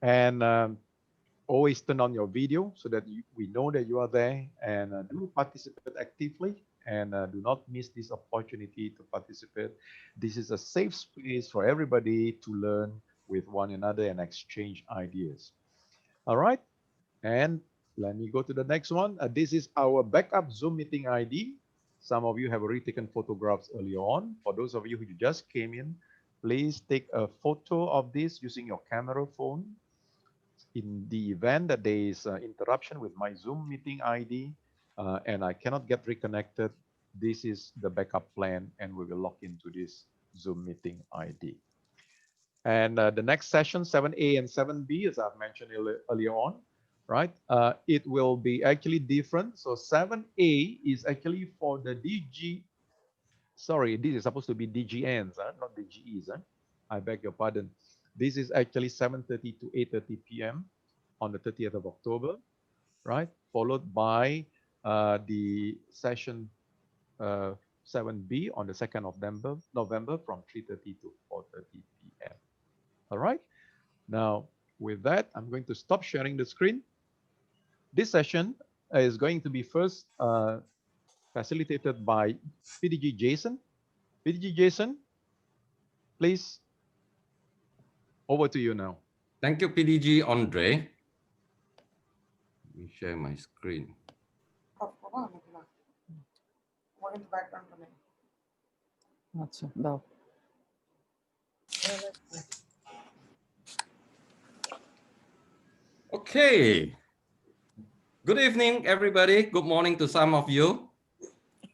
And always turn on your video so that we know that you are there, and do participate actively, and do not miss this opportunity to participate. This is a safe space for everybody to learn with one another and exchange ideas. All right. And let me go to the next one. This is our backup Zoom meeting ID. Some of you have already taken photographs earlier on. For those of you who just came in, please take a photo of this using your camera phone. In the event that there is interruption with my Zoom meeting ID and I cannot get reconnected, this is the backup plan, and we will log into this Zoom meeting ID. And the next session, 7A and 7B, as I've mentioned earlier on, right? It will be actually different. So 7A is actually for the DG, sorry, this is supposed to be DGNs, not DGEs. I beg your pardon. This is actually 7:30 to 8:30 p.m. on the 30th of October, right? Followed by the session 7B on the 2nd of November from 3:30 to 4:30 p.m. All right. Now, with that, I'm going to stop sharing the screen. This session is going to be first facilitated by PDG Jason. PDG Jason, please, over to you now. Thank you, PDG Andre. Let me share my screen. Okay. Good evening, everybody. Good morning to some of you.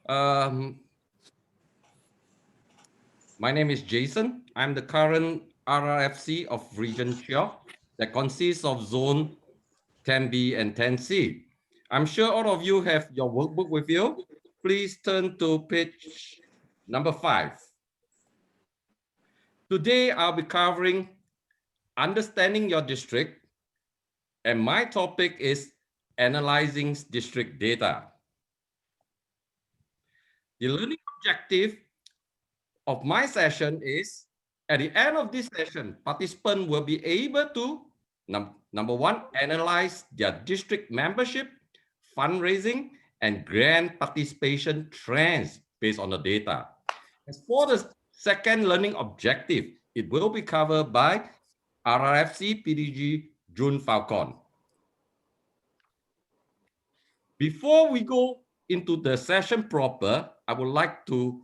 My name is Jason. I'm the current RRFC of Region Chio that consists of Zone 10B and 10C. I'm sure all of you have your workbook with you. Please turn to page number 5. Today, I'll be covering understanding your district, and my topic is analyzing district data. The learning objective of my session is, at the end of this session, participants will be able to, number one, analyze their district membership, fundraising, and grant participation trends based on the data. As for the second learning objective, it will be covered by RRFC PDG June Falcon. Before we go into the session proper, I would like to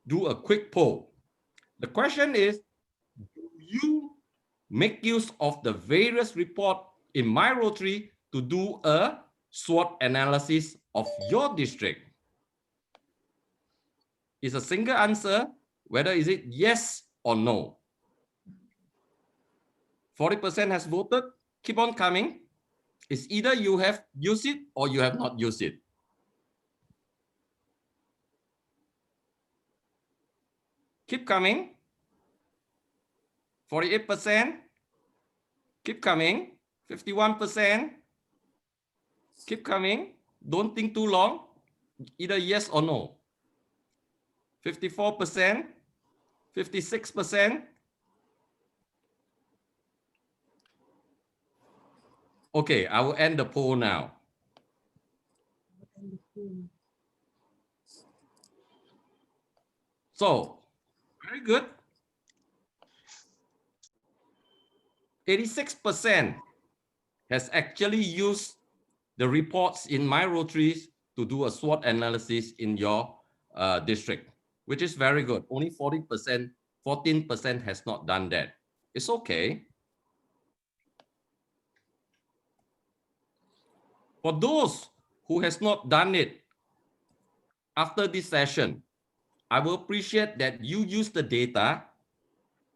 do a quick poll. The question is, do you make use of the various reports in my Rotary to do a SWOT analysis of your district? It's a single answer, whether is it yes or no. 40% has voted. Keep on coming. It's either you have used it or you have not used it. Keep coming. 48%. Keep coming. 51%. Keep coming. Don't think too long. Either yes or no. 54%. 56%. Okay, I will end the poll now. So, very good. 86% has actually used the reports in my Rotaries to do a SWOT analysis in your district, which is very good. Only 40%, 14% has not done that. It's okay. For those who has not done it, after this session, I will appreciate that you use the data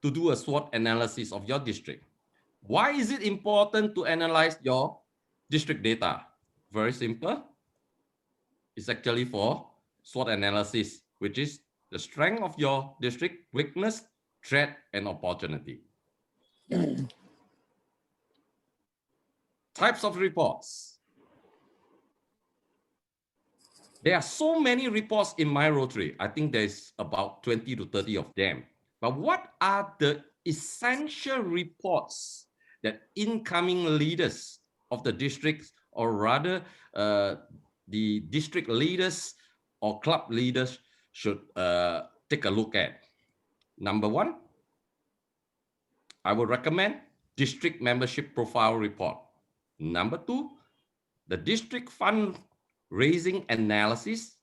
to do a SWOT analysis of your district. Why is it important to analyze your district data? Very simple. It's actually for SWOT analysis, which is the strength of your district, weakness, threat, and opportunity. Types of reports. There are so many reports in my Rotary. I think there's about 20 to 30 of them. But what are the essential reports that incoming leaders of the districts, or rather the district leaders or club leaders should take a look at. Number one, I would recommend district membership profile report. Number two, the district fundraising analysis.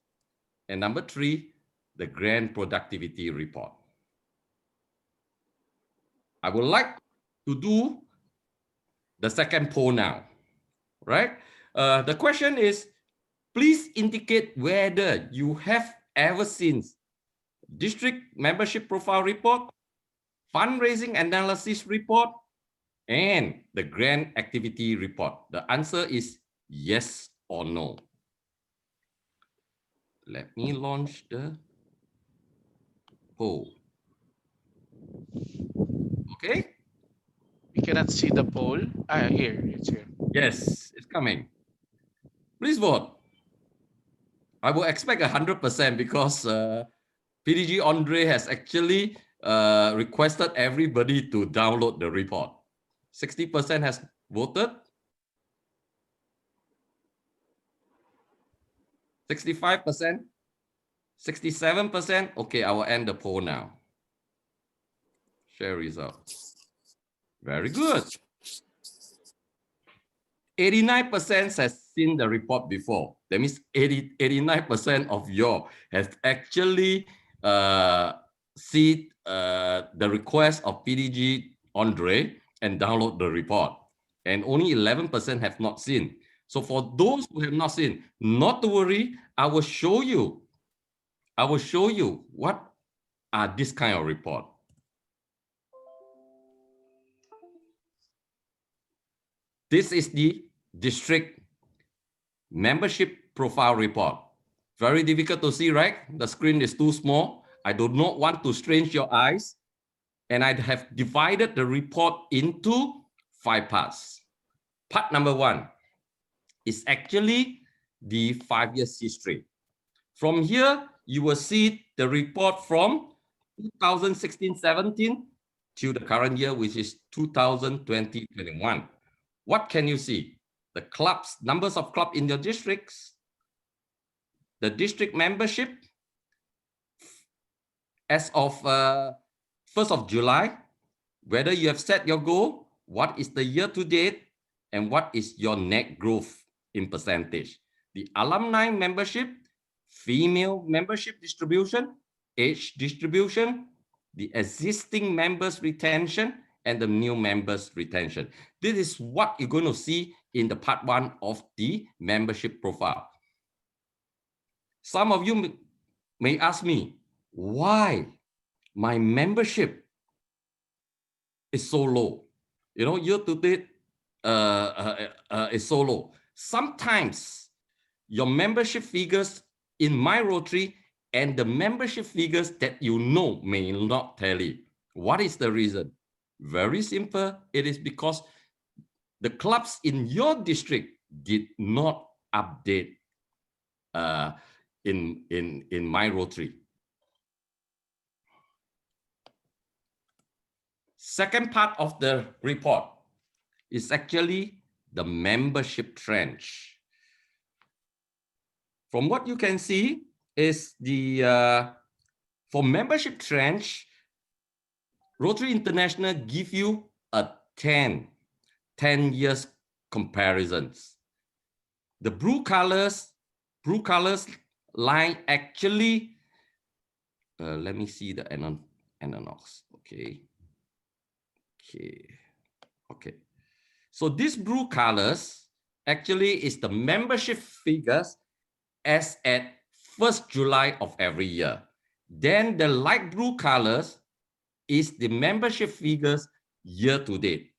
And number three, the grand productivity report. I would like to do the second poll now, right? The question is, please indicate whether you have ever seen district membership profile report, fundraising analysis report, and the grand activity report. The answer is yes or no. Let me launch the poll. Okay. We cannot see the poll. Here, it's here. Yes, it's coming. Please vote. I will expect 100% because PDG Andre has actually requested everybody to download the report. 60% has voted. 65%. 67%. Okay, I will end the poll now. Share results. Very good. 89% has seen the report before. That means 89% of you have actually seen the request of PDG Andre and download the report. And only 11% have not seen. So for those who have not seen, not to worry, I will show you what are this kind of report. This is the district membership profile report. Very difficult to see, right? The screen is too small. I do not want to strain your eyes. And I have divided the report into 5 parts. Part number 1 is actually the 5 years history. From here, you will see the report from 2016-17 to the current year, which is 2020-21. What can you see? The clubs, numbers of clubs in your districts, the district membership as of 1st of July, whether you have set your goal, what is the year to date, and what is your net growth in percentage. The alumni membership, female membership distribution, age distribution, the existing members retention, and the new members retention. This is what you're going to see in the part 1 of the membership profile. Some of you may ask me, why my membership is so low? You know, year to date is so low. Sometimes your membership figures in my Rotary and the membership figures that you know may not tally. What is the reason? Very simple. It is because the clubs in your district did not update in my Rotary. Second part of the report is actually the membership trend. From what you can see is the for membership trend, Rotary International give you a 10 years comparisons. The blue colors line actually, let me see the analogs. Okay. So these blue colors actually is the membership figures as at 1st July of every year. Then the light blue colors is the membership figures year to date.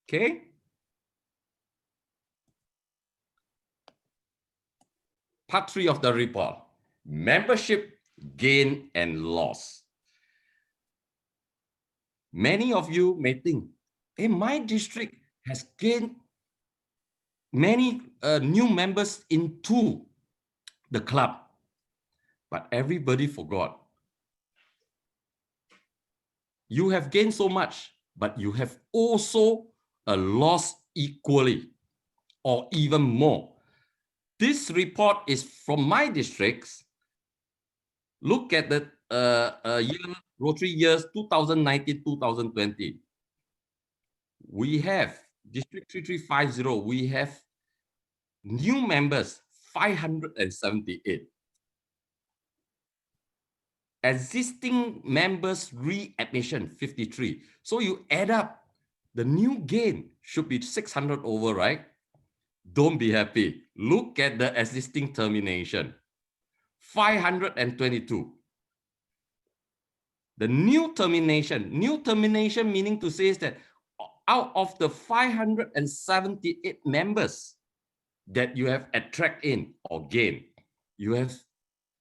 Okay. Part 3 of the report, membership gain and loss. Many of you may think, hey, my district has gained many new members into the club, but everybody forgot. You have gained so much, but you have also a loss equally or even more. This report is from my districts. Look at the Rotary years 2019-2020. We have District 3350, we have new members 578. Existing members readmission 53. So you add up, the new gain should be 600 over, right? Don't be happy. Look at the existing termination, 522. The new termination meaning to say is that out of the 578 members that you have attract in or gain, you have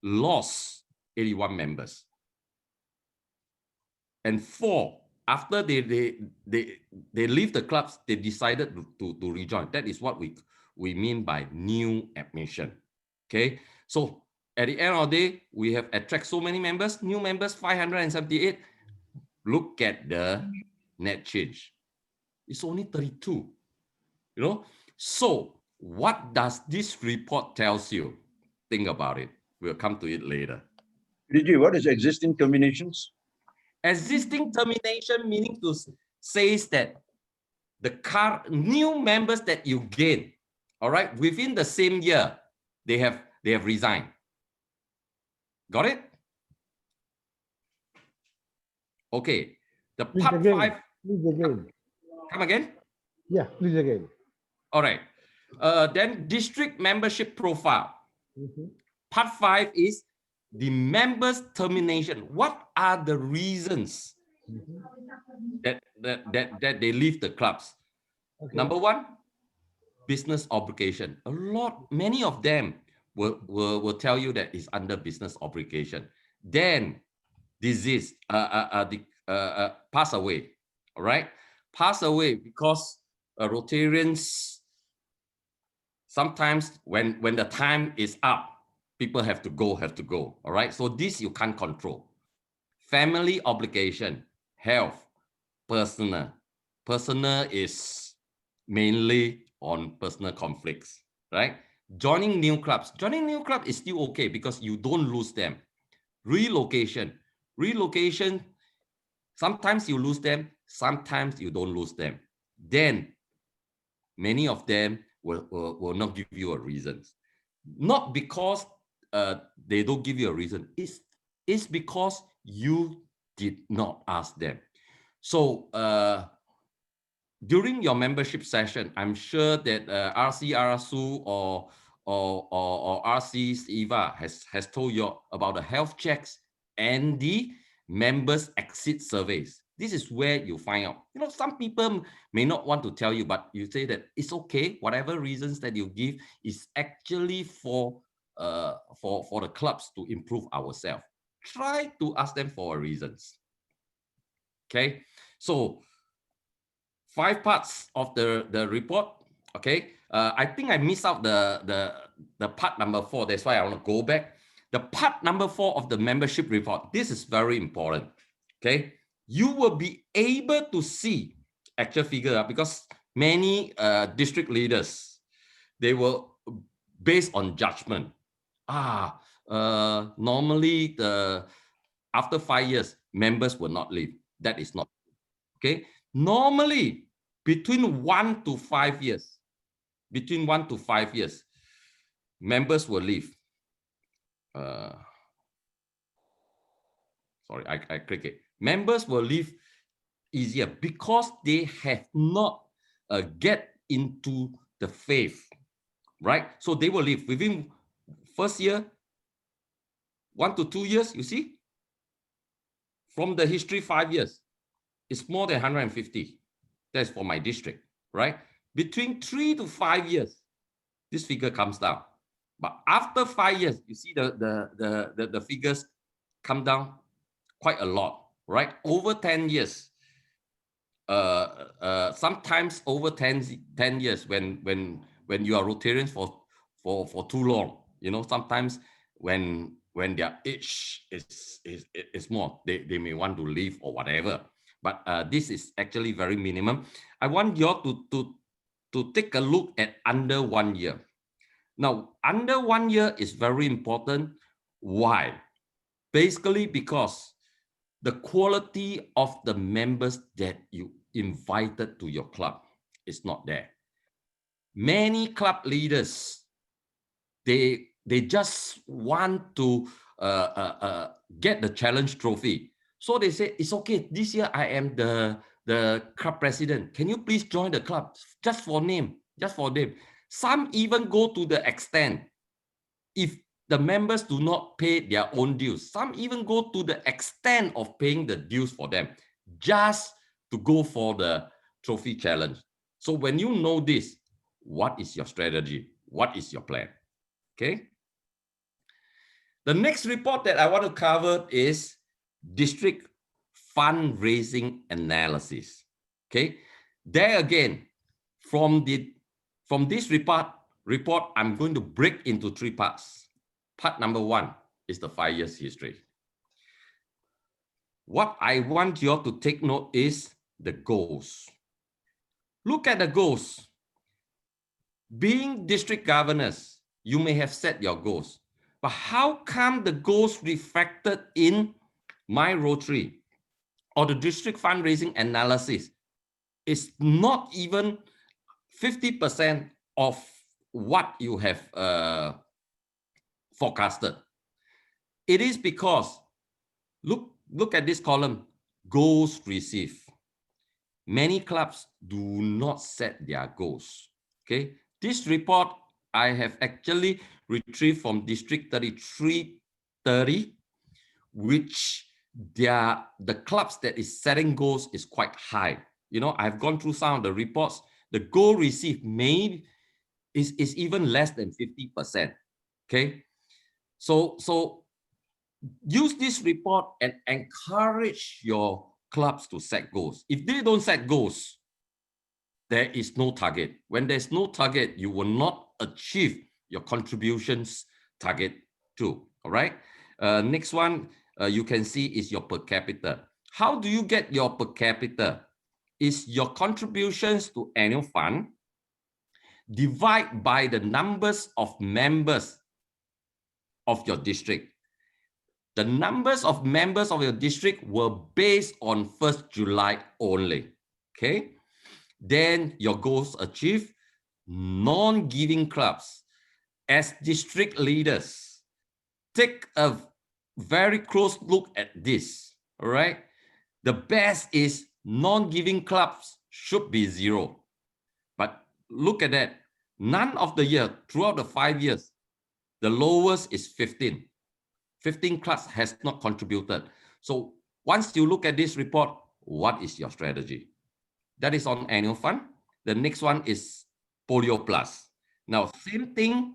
lost 81 members. And 4, after they leave the clubs, they decided to rejoin. That is what we mean by new admission. Okay, so at the end of the day, we have attract so many members, new members 578. Look at the net change. It's only 32. You know, so what does this report tells you? Think about it. We'll come to it later. DG, what is existing terminations? Existing termination meaning to says that the new members that you gain, all right, within the same year, they have resigned. Got it? Okay. The Please part again. 5. Please again. Come again? Yeah, please again. All right. Then district membership profile. Mhm. Part 5 is the members termination. What are the reasons that they leave the clubs? Okay. Number 1, business obligation. Many of them will tell you that it's under business obligation. Then disease, pass away. All right, pass away because Rotarians sometimes when the time is up, people have to go. All right, so this you can't control. Family obligation, health, personal is mainly on personal conflicts, right? Joining new clubs is still okay because you don't lose them. Relocation, sometimes you lose them, sometimes you don't lose them. Then many of them will not give you a reason. Not because they don't give you a reason. It's because you did not ask them. So during your membership session, I'm sure that RC RSU or RC's Eva has told you about the health checks and the members exit surveys. This is where you find out. You know, some people may not want to tell you, but you say that it's okay. Whatever reasons that you give is actually for the clubs to improve ourselves. Try to ask them for reasons. Okay, so 5 parts of the report. Okay, I think I missed out the part number 4. That's why I want to go back. The part number 4 of the membership report. This is very important. Okay, you will be able to see actual figure because many district leaders, they will based on judgment. Normally after 5 years, members will not leave. That is not okay. Normally, between 1 to 5 years, members will leave. Sorry, I click it. Members will leave easier because they have not get into the faith, right? So they will leave within first year, 1 to 2 years. You see, from the history 5 years. It's more than 150. That's for my district, right? Between 3 to 5 years, this figure comes down. But after 5 years, you see the figures come down quite a lot, right? Over 10 years, sometimes over 10 years when you are Rotarians for too long, you know, sometimes when their age is more, they may want to leave or whatever. but this is actually very minimum. I want you all to take a look at under 1 year. Now, under 1 year is very important. Why? Basically because the quality of the members that you invited to your club is not there. Many club leaders, they just want to get the challenge trophy. So they say, it's okay, this year I am the club president. Can you please join the club? Just for name, just for name. Some even go to the extent, if the members do not pay their own dues, some even go to the extent of paying the dues for them, just to go for the trophy challenge. So when you know this, what is your strategy? What is your plan? Okay. The next report that I want to cover is district fundraising analysis. Okay. There again, from this report, I'm going to break into 3 parts. Part number 1 is the 5 years history. What I want you all to take note is the goals. Look at the goals. Being district governors, you may have set your goals, but how come the goals reflected in my Rotary or the district fundraising analysis is not even 50% of what you have forecasted? It is because, look at this column, goals received. Many clubs do not set their goals. Okay, this report I have actually retrieved from District 3330, which the clubs that is setting goals is quite high. You know, I've gone through some of the reports. The goal received is even less than 50%. Okay, so use this report and encourage your clubs to set goals. If they don't set goals, there is no target. When there's no target, you will not achieve your contributions target too. All right. Next one you can see is your per capita. How do you get your per capita? Is your contributions to annual fund divide by the numbers of members of your district. The numbers of members of your district were based on 1st July only. Okay. Then your goals achieved. Non-giving clubs, as district leaders, take a very close look at this. All right. The best is non-giving clubs should be 0. But look at that. None of the year, throughout the 5 years, the lowest is 15. 15 clubs has not contributed. So once you look at this report, what is your strategy? That is on annual fund. The next one is Polio Plus. Now, same thing,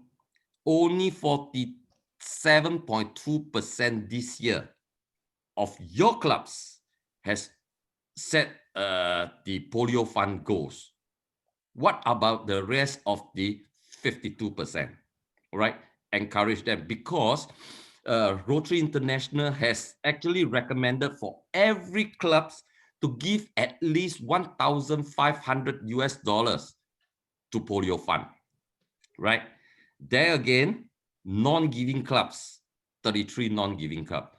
only 47.2% this year of your clubs has set the polio fund goals. What about the rest of the 52%? All right, encourage them, because Rotary International has actually recommended for every club to give at least $1,500 to polio fund. Right there again, non-giving clubs, 33 non-giving clubs.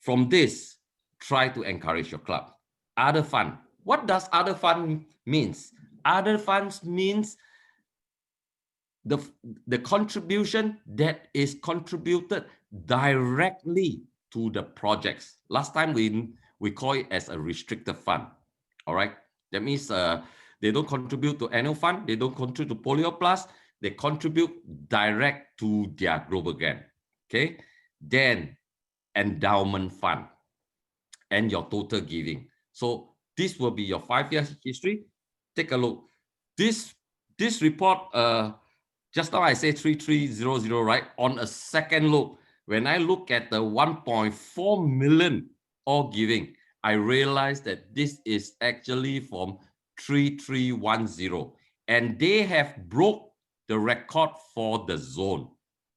From this, try to encourage your club. Other fund. What does other fund means? Other funds means the contribution that is contributed directly to the projects. Last time we call it as a restricted fund. All right. That means they don't contribute to annual fund. They don't contribute to Polio Plus. They contribute direct to their global grant. Okay. Then endowment fund and your total giving. So this will be your 5 years history. Take a look. This report, just now I say 3300, right? On a second look, when I look at the 1.4 million all giving, I realized that this is actually from 3310, and they have broke the record for the zone.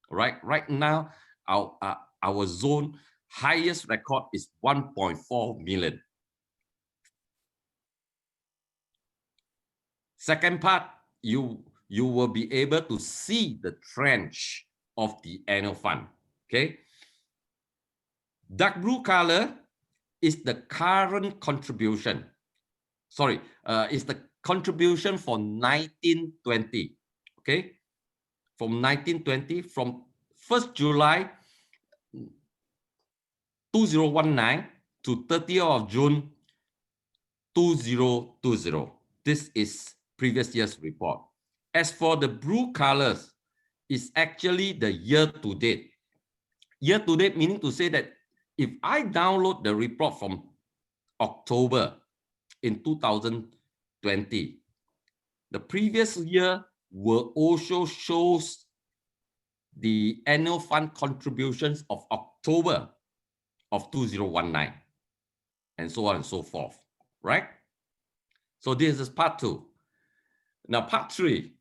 Right now, our zone highest record is 1.4 million. Second part, you will be able to see the trend of the annual fund. Okay. Dark blue color is the current contribution. Sorry, is the contribution for 1920. Okay. From 1920, from 1st July 2019 to 30th of June 2020. This is previous year's report. As for the blue colors, it's actually the year to date. Year to date meaning to say that if I download the report from October in 2020, the previous year will also shows the annual fund contributions of October of 2019, and so on and so forth, right? So this is part 2. Now part 3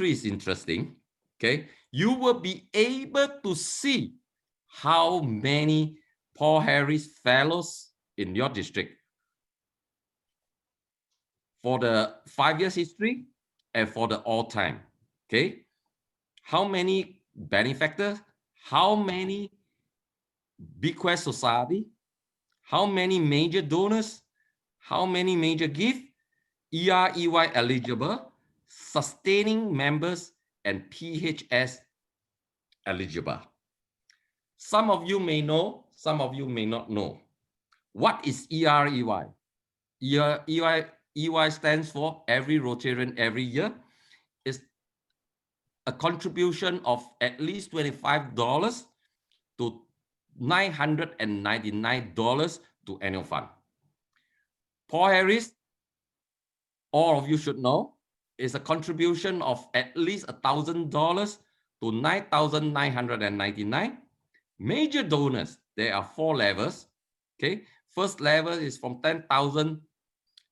is interesting. Okay, you will be able to see how many Paul Harris fellows in your district for the 5 years history and for the all time. Okay, how many benefactors, how many bequest society, how many major donors, how many major gift, EREY eligible, sustaining members, and PHS eligible. Some of you may know, some of you may not know. What is EREY? EREY stands for every Rotarian every year. It's a contribution of at least $25 to $999 to annual fund. Paul Harris, all of you should know, is a contribution of at least $1,000 to $9,999. Major donors, there are 4 levels. Okay, first level is from 10,000,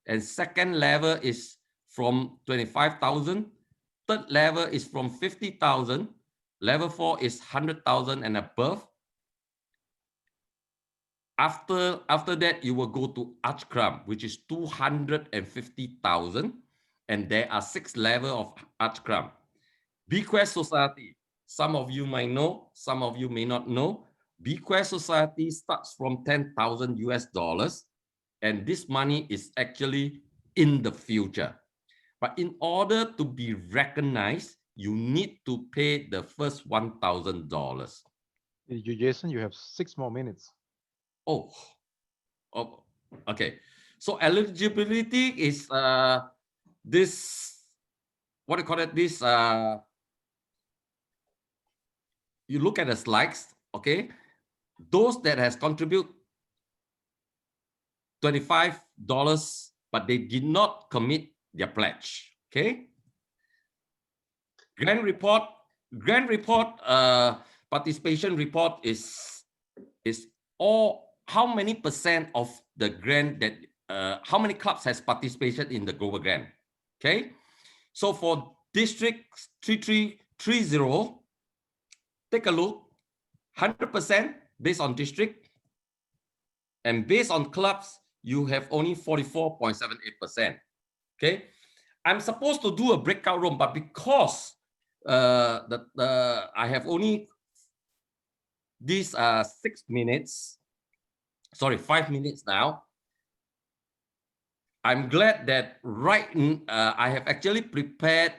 and second level is from 25,000. Third level is from 50,000. Level 4 is 100,000 and above. After that, you will go to Archcram, which is 250,000, and there are 6 levels of Archcram. Bequest Society, some of you might know, some of you may not know. Bequest Society starts from $10,000 US, and this money is actually in the future. But in order to be recognized, you need to pay the first $1,000. Jason, you have 6 more minutes. Oh, okay. So eligibility is this, what do you call it? This you look at the slides, okay? Those that has contributed $25, but they did not commit their pledge, okay? Grant report participation report is all how many percent of the grant that how many clubs has participated in the global grant. Okay, so for district 3330, take a look, 100% based on district, and based on clubs you have only 44.78%. Okay, I'm supposed to do a breakout room, but because I have only these 6 minutes, sorry, 5 minutes now. I'm glad that I have actually prepared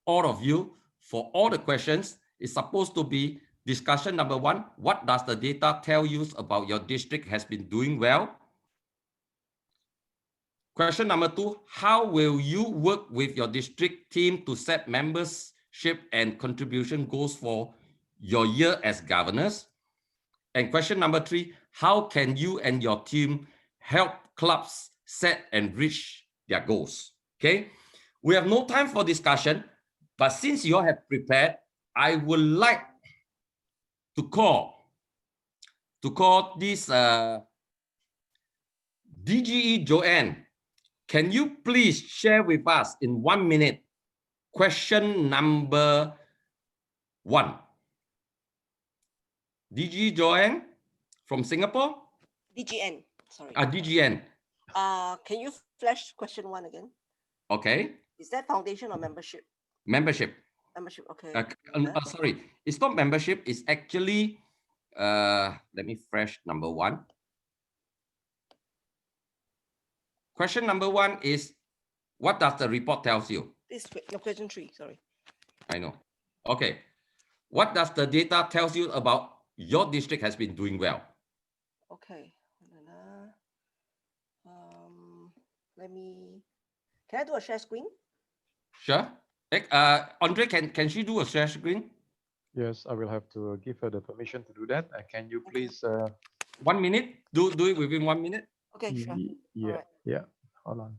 all of you for all the questions. It's supposed to be discussion number 1. What does the data tell you about your district has been doing well? Question number 2, how will you work with your district team to set membership and contribution goals for your year as governors? And question number 3, how can you and your team help clubs set and reach their goals? Okay, we have no time for discussion, but since you all have prepared, I would like to call this DGE Joanne. Can you please share with us in 1 minute question number 1? DGE Joanne from Singapore? DGN, sorry. DGN. Can you flash question 1 again? Okay. Is that foundation or membership? Membership. Membership, okay. Sorry, it's not membership. It's actually, let me fresh number one. Question number one is, what does the report tells you? This no, question 3, sorry. I know. Okay. What does the data tells you about your district has been doing well? Okay. Can I do a share screen? Sure. Andre, can she do a share screen? Yes, I will have to give her the permission to do that. Can you please? 1 minute. Do it within 1 minute. Okay, sure. Yeah, Alright. yeah. Hold on.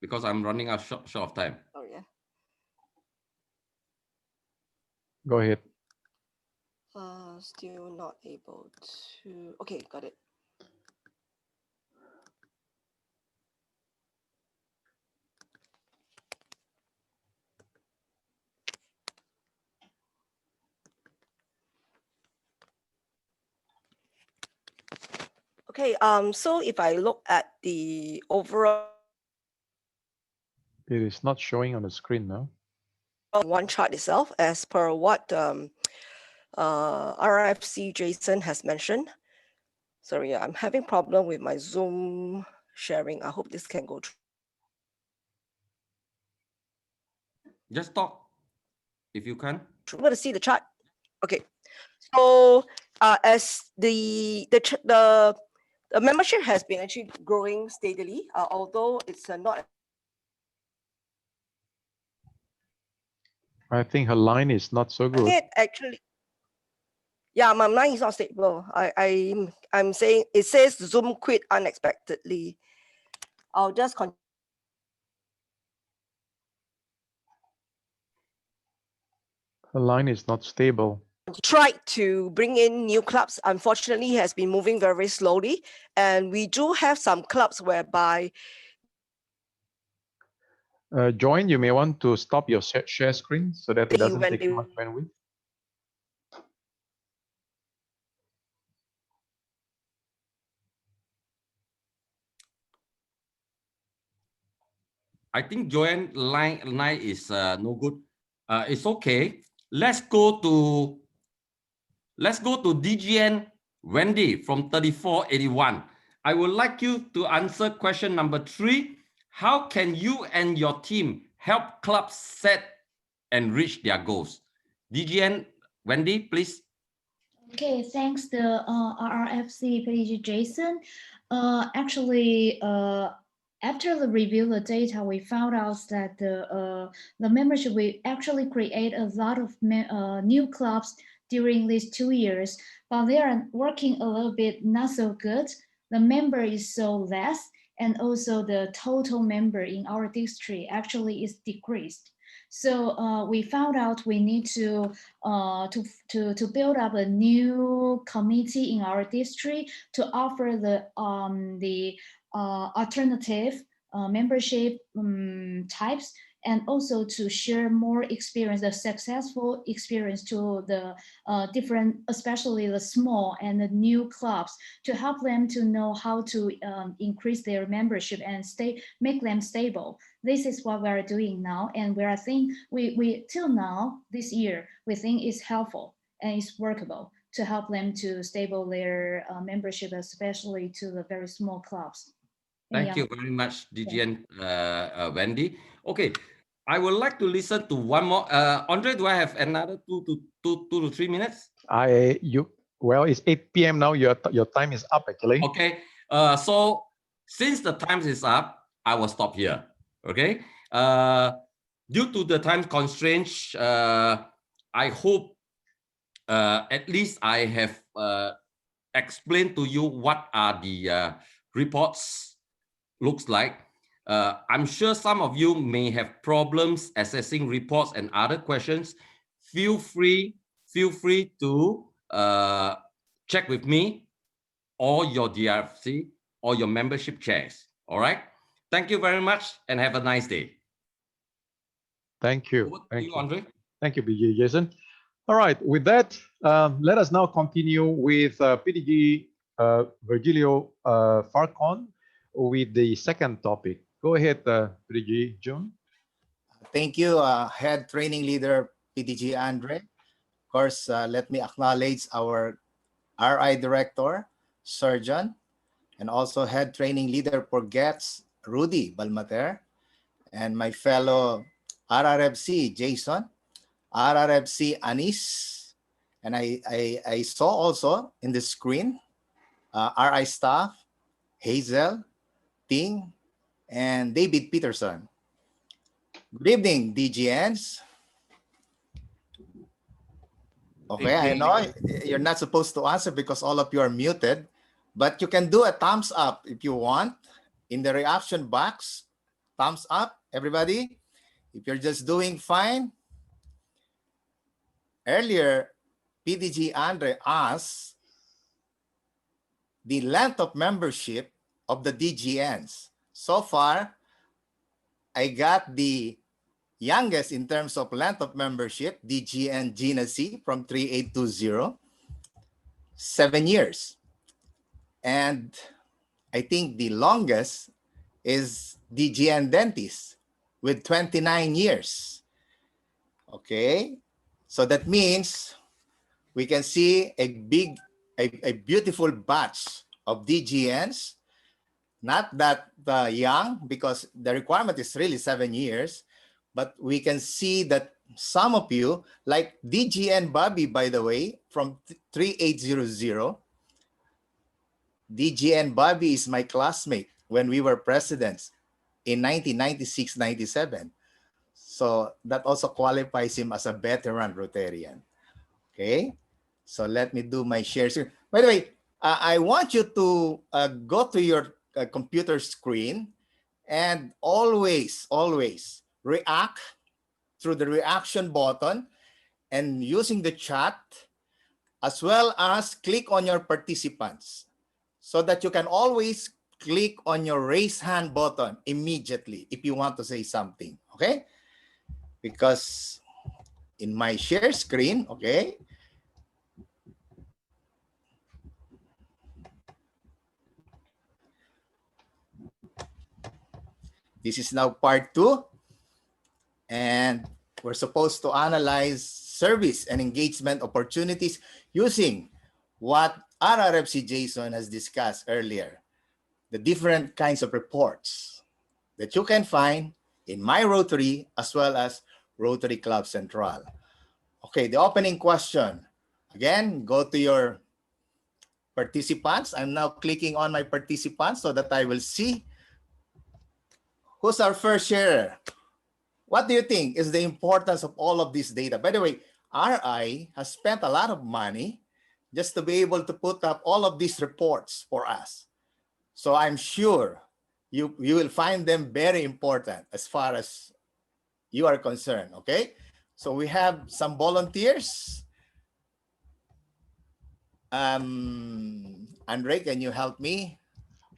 Because I'm running out short of time. Oh yeah. Go ahead. Still not able to. Okay, got it. Okay, so if I look at the overall It is not showing on the screen now. one chart itself, as per what RFC Jason has mentioned. Sorry, I'm having problem with my Zoom sharing. I hope this can go through. Just talk if you can. Able to see the chart? Okay. So as the membership has been actually growing steadily, although it's not. I think her line is not so good. It actually, yeah, my line is not stable. I'm saying it says Zoom quit unexpectedly. I'll just continue. Her line is not stable. Tried to bring in new clubs, unfortunately has been moving very slowly, and we do have some clubs whereby Join, you may want to stop your share screen so that it doesn't when take they- much bandwidth. I think Joanne line is no good. It's okay. Let's go to DGN Wendy from 3481. I would like you to answer question number 3. How can you and your team help clubs set and reach their goals? DGN Wendy, please. Okay, thanks the RRFC page Jason. Actually, after the review the data, we found out that the membership we actually create a lot of new clubs during these 2 years, but they are working a little bit not so good. The member is so less, and also the total member in our district actually is decreased. So we found out we need to build up a new committee in our district to offer the alternative membership types, and also to share more experience, the successful experience to the different, especially the small and the new clubs, to help them to know how to increase their membership and make them stable. This is what we are doing now, and where I think we till now this year we think is helpful and it's workable to help them to stable their membership, especially to the very small clubs. Thank you very much, DGN Wendy. Okay, I would like to listen to one more. Andre, do I have another 2 to 3 minutes? Well, it's 8 p.m. now. Your time is up actually. Okay. So since the time is up, I will stop here. Okay. Due to the time constraints, I hope at least I have explained to you what are the reports looks like. I'm sure some of you may have problems accessing reports and other questions. Feel free to check with me or your DRC or your membership chairs. All right. Thank you very much and have a nice day. Thank you. Thank you, Andre. Thank you, BG Jason. All right. With that, let us now continue with PDG Virgilio Farcon with the second topic. Go ahead, PDG June. Thank you, Head Training Leader PDG Andre. Of course, let me acknowledge our RI Director, Surgeon, and also Head Training Leader for GETS, Rudy Balmater, and my fellow RRFC, Jason, RRFC, Anis, and I saw also in the screen, RI staff, Hazel, Ting, and David Peterson. Good evening, DGNs. Okay, I know you're not supposed to answer because all of you are muted, but you can do a thumbs up if you want in the reaction box. Thumbs up, everybody. If you're just doing fine. Earlier, PDG Andre asked the length of membership of the DGNs. So far, I got the youngest in terms of length of membership, DGN Gina C from 3820, 7 years. And I think the longest is DGN Dentist with 29 years. Okay, so that means we can see a beautiful batch of DGNs, not that young because the requirement is really 7 years, but we can see that some of you, like DGN Bobby, by the way, from 3800, DGN Bobby is my classmate when we were presidents in 1996-97. So that also qualifies him as a veteran Rotarian. Okay, so let me do my shares here. By the way, I want you to go to your computer screen and always react through the reaction button and using the chat, as well as click on your participants so that you can always click on your raise hand button immediately if you want to say something, okay? Because in my share screen, okay, this is now part 2, and we're supposed to analyze service and engagement opportunities using what RRFC Jason has discussed earlier, the different kinds of reports that you can find in My Rotary as well as Rotary Club Central. Okay, the opening question. Again, go to your participants. I'm now clicking on my participants so that I will see who's our first sharer. What do you think is the importance of all of this data? By the way, RI has spent a lot of money just to be able to put up all of these reports for us. So I'm sure you will find them very important as far as you are concerned, okay? So we have some volunteers. Andre, can you help me?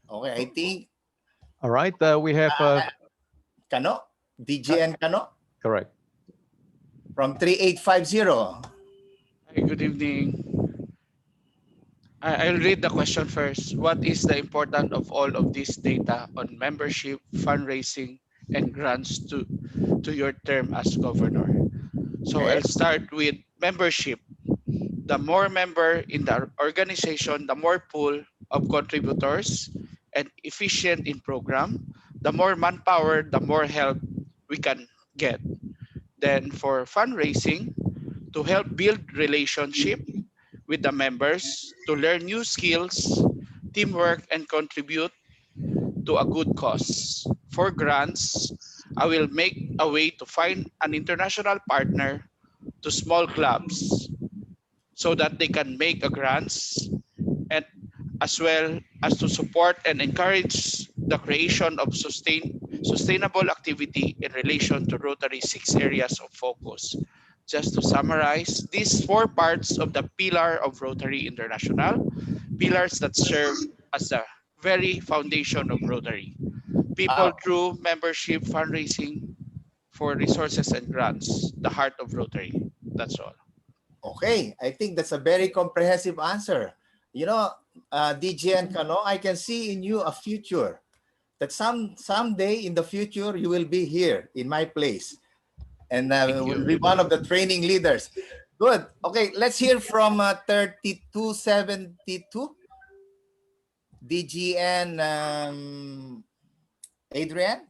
Okay, I think. All right, we have Kano, DGN Kano. correct. From 3850. Hi, good evening. I'll read the question first. What is the importance of all of this data on membership, fundraising, and grants to your term as governor? So Okay. I'll start with membership. The more member in the organization, the more pool of contributors and efficient in program, the more manpower, the more help we can get. Then for fundraising, to help build relationship with the members, to learn new skills, teamwork, and contribute to a good cause. For grants, I will make a way to find an international partner to small clubs so that they can make a grants, and as well as to support and encourage the creation of sustainable activity in relation to Rotary's 6 areas of focus. Just to summarize, these 4 parts of the pillar of Rotary International, pillars that serve as the very foundation of Rotary. People through membership, fundraising for resources and grants, the heart of Rotary. That's all. Okay, I think that's a very comprehensive answer. You know, DGN Kano, I can see in you a future that someday in the future you will be here in my place, and Thank will you. be one of the training leaders. Good. Okay, let's hear from 3272 DGN. Adrian,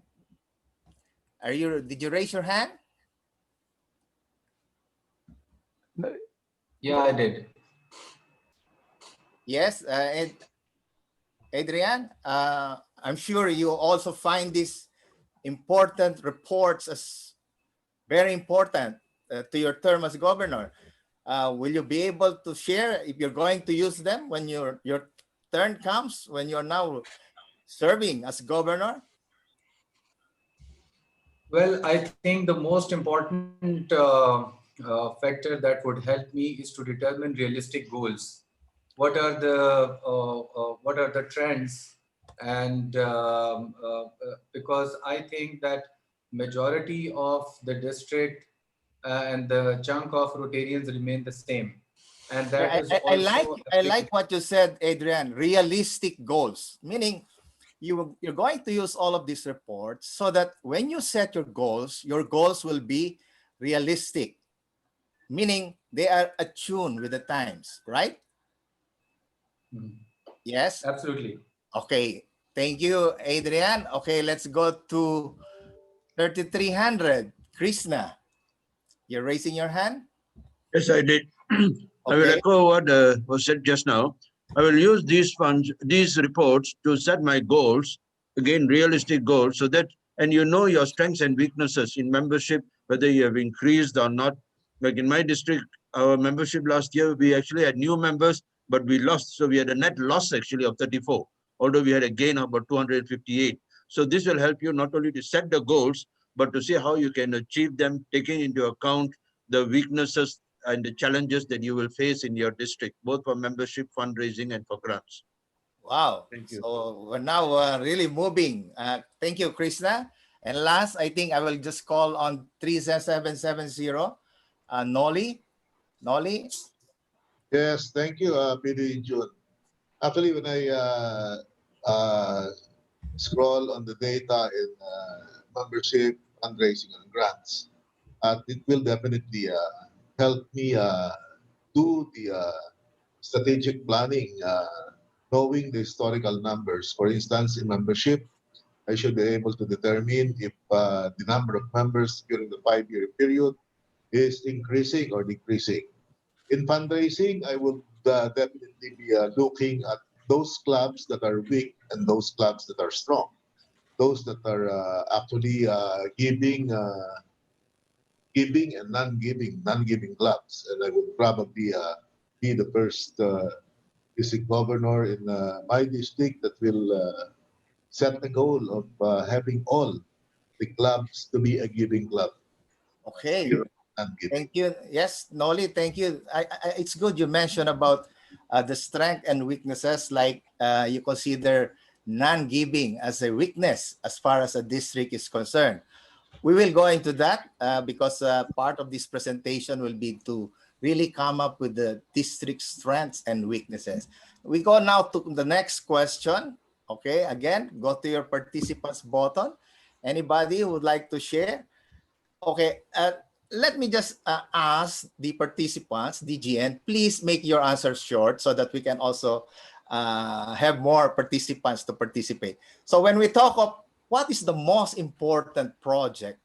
did you raise your hand? Yeah, I did. Yes, Adrian, I'm sure you also find these important reports as very important to your term as governor. Will you be able to share if you're going to use them when your turn comes, when you're now serving as governor? Well, I think the most important factor that would help me is to determine realistic goals. What are the trends? And because I think that majority of the district and the chunk of Rotarians remain the same, and that is I like also I applicable. like what you said, Adrian. Realistic goals, meaning you're going to use all of these reports so that when you set your goals will be realistic, meaning they are attuned with the times, right? Mhm. Yes. Absolutely. Okay. Thank you, Adrian. Okay, let's go to 3300. Krishna, you're raising your hand. Yes, I did. I will Okay. echo what was said just now. I will use these funds, these reports to set my goals, again, realistic goals, so that, and you know your strengths and weaknesses in membership, whether you have increased or not. Like in my district, our membership last year, we actually had new members, but we lost. So we had a net loss actually of 34, although we had a gain of about 258. So this will help you not only to set the goals, but to see how you can achieve them, taking into account the weaknesses and the challenges that you will face in your district, both for membership, fundraising, and for grants. Wow. Thank you. So we're now really moving. Thank you, Krishna. And last, I think I will just call on 3770, Noli. Noli. Yes, thank you, PD June. Actually, when I uh, scroll on the data in membership, fundraising, and grants, it will definitely help me do the strategic planning, knowing the historical numbers. For instance, in membership, I should be able to determine if the number of members during the 5-year period is increasing or decreasing. In fundraising, I will definitely be looking at those clubs that are weak and those clubs that are strong. Those that are actually giving and non-giving clubs. And I would probably be the first district governor in my district that will set the goal of having all the clubs to be a giving club. Okay. Zero non-giving. Thank you. Yes, Noli, thank you. It's good you mentioned about the strength and weaknesses, like you consider non-giving as a weakness as far as a district is concerned. We will go into that because part of this presentation will be to really come up with the district strengths and weaknesses. We go now to the next question. Okay, again, go to your participants button. Anybody who would like to share? Okay, let me just ask the participants, DGN, please make your answers short so that we can also have more participants to participate. So when we talk of what is the most important project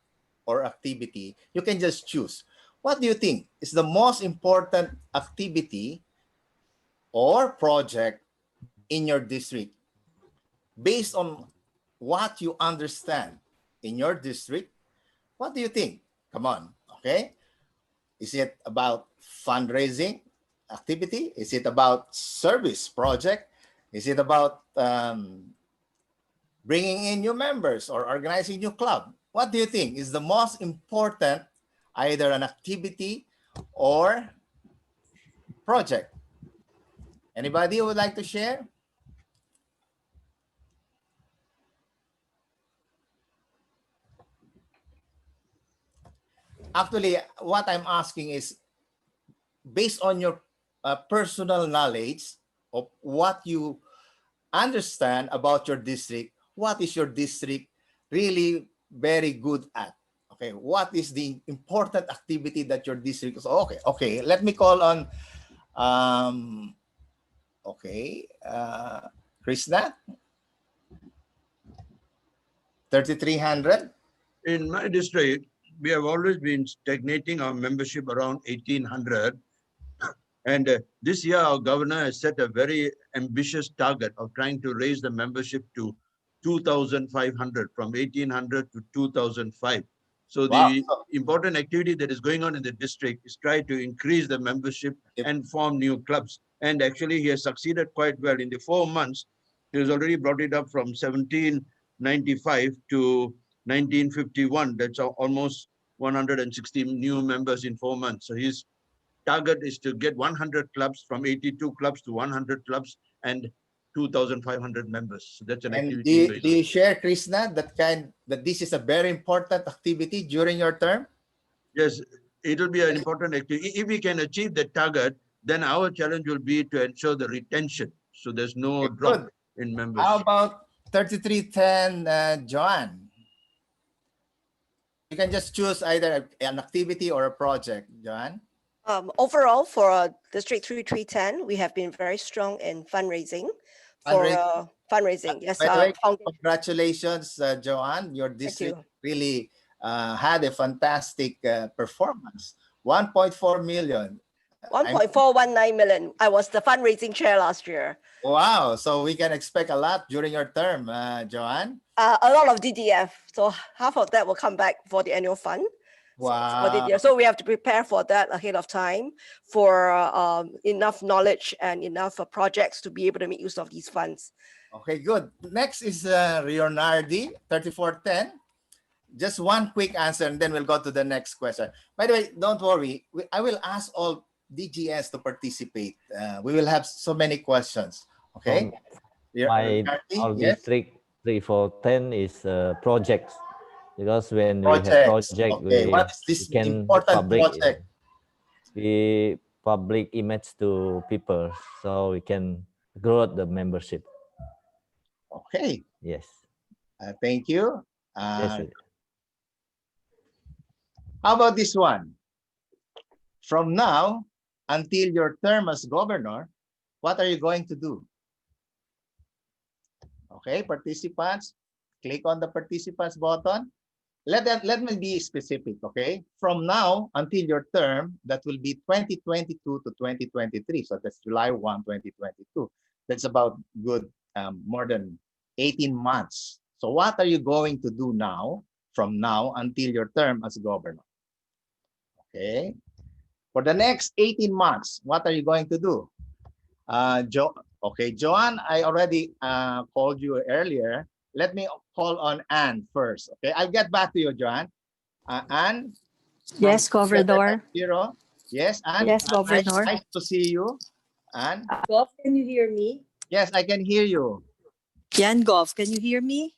or activity, you can just choose. What do you think is the most important activity or project in your district based on what you understand in your district? What do you think? Come on, okay? Is it about fundraising activity? Is it about service project? Is it about bringing in new members or organizing new club? What do you think is the most important, either an activity or project? Anybody who would like to share? Actually, what I'm asking is based on your personal knowledge of what you understand about your district, what is your district really very good at? Okay, what is the important activity that your district is? Okay, let me call on Krishna, 3,300. In my district, we have always been stagnating our membership around 1,800. And this year, our governor has set a very ambitious target of trying to raise the membership to 2,500, from 1,800 to 2,005. So the important activity that is going on in the district is try to increase the membership and form new clubs. And actually, he has succeeded quite well. In the 4 months, he has already brought it up from 1,795 to 1,951. That's almost 160 new members in 4 months. So his target is to get 100 clubs, from 82 clubs to 100 clubs, and 2,500 members. So that's an And activity. do you share, Krishna, that this is a very important activity during your term? Yes, it will be an important activity. If we can achieve that target, then our challenge will be to ensure the retention. So there's no drop in members. How about 3310, Joanne? You can just choose either an activity or a project, Joanne. Overall, for District 3310, we have been very strong in fundraising. Fundraising, yes. By the way, congratulations, Joanne. Your district really had a fantastic performance. 1.4 million. 1.419 million. I was the fundraising chair last year. Wow. So we can expect a lot during your term, Joanne. A lot of DDF. So half of that will come back for the annual fund. Wow. So we have to prepare for that ahead of time for enough knowledge and enough projects to be able to make use of these funds. Okay, good. Next is Leonardi, 3410. Just one quick answer and then we'll go to the next question. By the way, don't worry. I will ask all DGS to participate. We will have so many questions. Okay. Our district 3410 is projects. Because when we have project, what is this we can important project? We public image to people, so we can grow the membership. Okay. Yes. Thank you. Yes. How about this one? From now until your term as governor, what are you going to do? Okay, participants, click on the participants button. Let me be specific, okay? From now until your term, that will be 2022 to 2023. So that's July 1, 2022. That's about good, more than 18 months. So what are you going to do now, from now until your term as governor? Okay. For the next 18 months, what are you going to do? Joanne, I already called you earlier. Let me call on Anne first. Okay, I'll get back to you, Joanne. Anne? Yes, Governor. Yes, Anne? Yes, Governor. Nice to see you. Anne? Gov, can you hear me? Yes, I can hear you. Yan, Gov, can you hear me?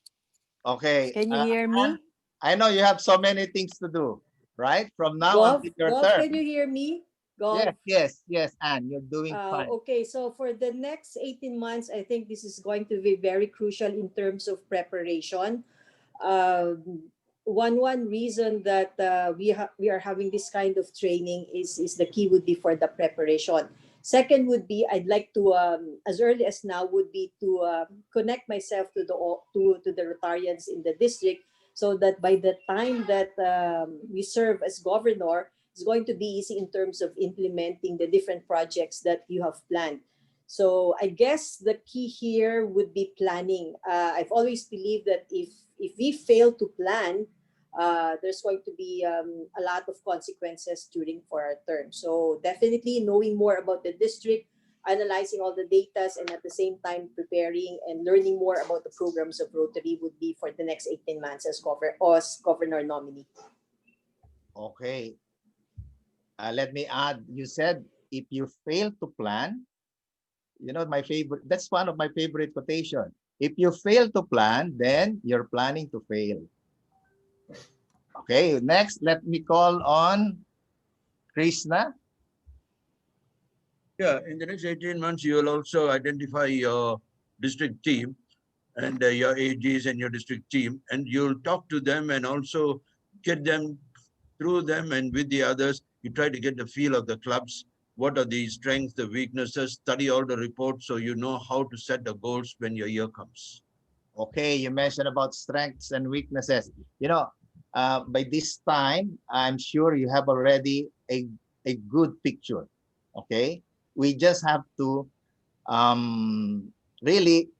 Okay. Can you hear me? Anne, I know you have so many things to do, right? From now Gov, until your Gov, term. can you hear me? Gov. Yes, Anne, you're doing fine. Okay, so for the next 18 months, I think this is going to be very crucial in terms of preparation. One reason that we are having this kind of training is the key would be for the preparation. Second would be I'd like to as early as now would be to connect myself to the Rotarians in the district, so that by the time that we serve as governor, it's going to be easy in terms of implementing the different projects that you have planned. So I guess the key here would be planning. I've always believed that if we fail to plan, there's going to be a lot of consequences for our term. So definitely knowing more about the district, analyzing all the data, and at the same time preparing and learning more about the programs of Rotary would be for the next 18 months as governor nominee. Okay. Let me add, you said if you fail to plan, you know, that's one of my favorite quotation. If you fail to plan, then you're planning to fail. Okay, next, let me call on Krishna. Yeah, in the next 18 months, you will also identify your district team. and your AGs and your district team, and you'll talk to them and also get them through them and with the others. You try to get the feel of the clubs. What are the strengths, the weaknesses, study all the reports so you know how to set the goals when your year comes. Okay, you mentioned about strengths and weaknesses. By this time, I'm sure you have already a good picture. Okay, we just have to really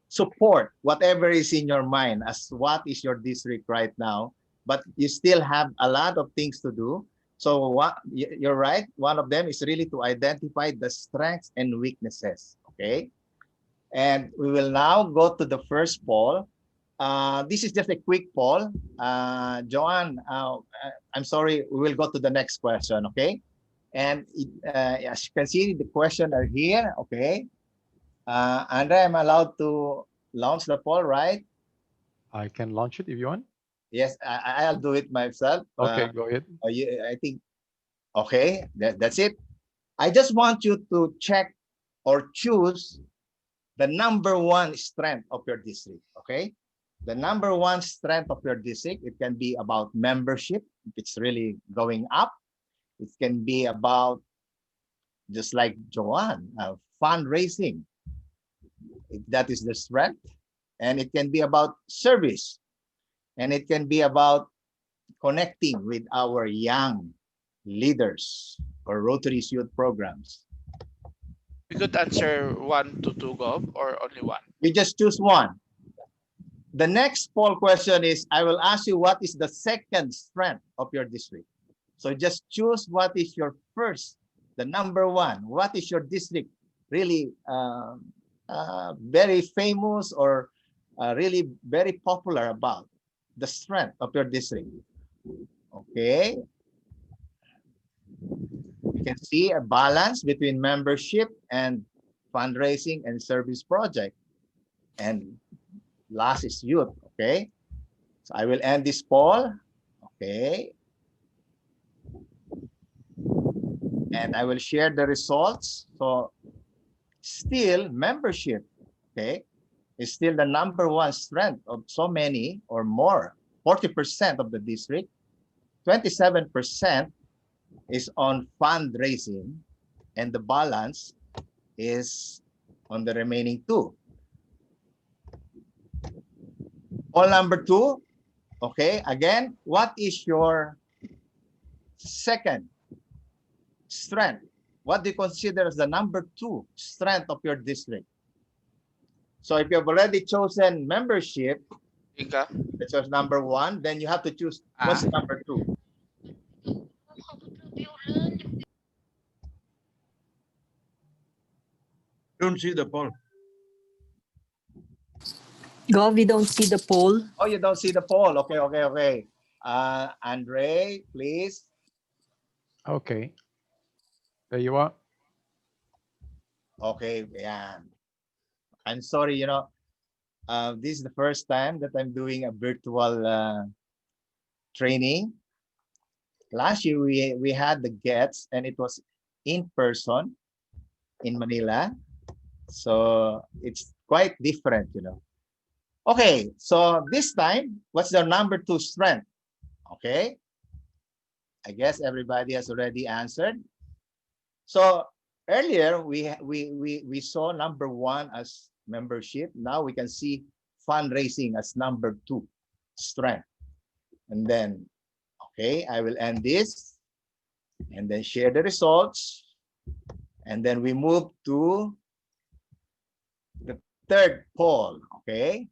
support whatever is in your mind as what is your district right now, but you still have a lot of things to do. So you're right. One of them is really to identify the strengths and weaknesses. Okay. And we will now go to the first poll. This is just a quick poll. Joanne, I'm sorry, we will go to the next question, okay? And as you can see, the questions are here, okay? Andre, I'm allowed to launch the poll, right? I can launch it if you want. Yes, I'll do it myself. Okay, go ahead. I think, okay, that's it. I just want you to check or choose the number one strength of your district, okay? The number one strength of your district, it can be about membership, if it's really going up. It can be about, just like Joanne, fundraising, if that is the strength. And it can be about service. And it can be about connecting with our young leaders or Rotary's youth programs. We could answer 1 to 2, Gov, or only one. We just choose one. The next poll question is, I will ask you what is the second strength of your district. So just choose what is your first, the number one. What is your district really very famous or really very popular about? The strength of your district. Okay. You can see a balance between membership and fundraising and service project. And last is youth, okay? So I will end this poll, okay? And I will share the results. So still membership, okay, is still the number one strength of so many or more, 40% of the district, 27% is on fundraising, and the balance is on the remaining two. Poll number two, okay, again, what is your second strength? What do you consider as the number two strength of your district? So if you have already chosen membership, that's your number one, then you have to choose what's number two. Don't see the poll. Gov, we don't see the poll. Oh, you don't see the poll. Okay. Andre, please. Okay. There you are. Okay, yeah. I'm sorry, this is the first time that I'm doing a virtual training. Last year, we had the GETS and it was in person in Manila. So it's quite different, Okay, so this time, what's the number two strength? Okay, I guess everybody has already answered. So earlier we saw number one as membership. Now we can see fundraising as number two strength. And then, okay, I will end this and then share the results. And then we move to the third poll, okay?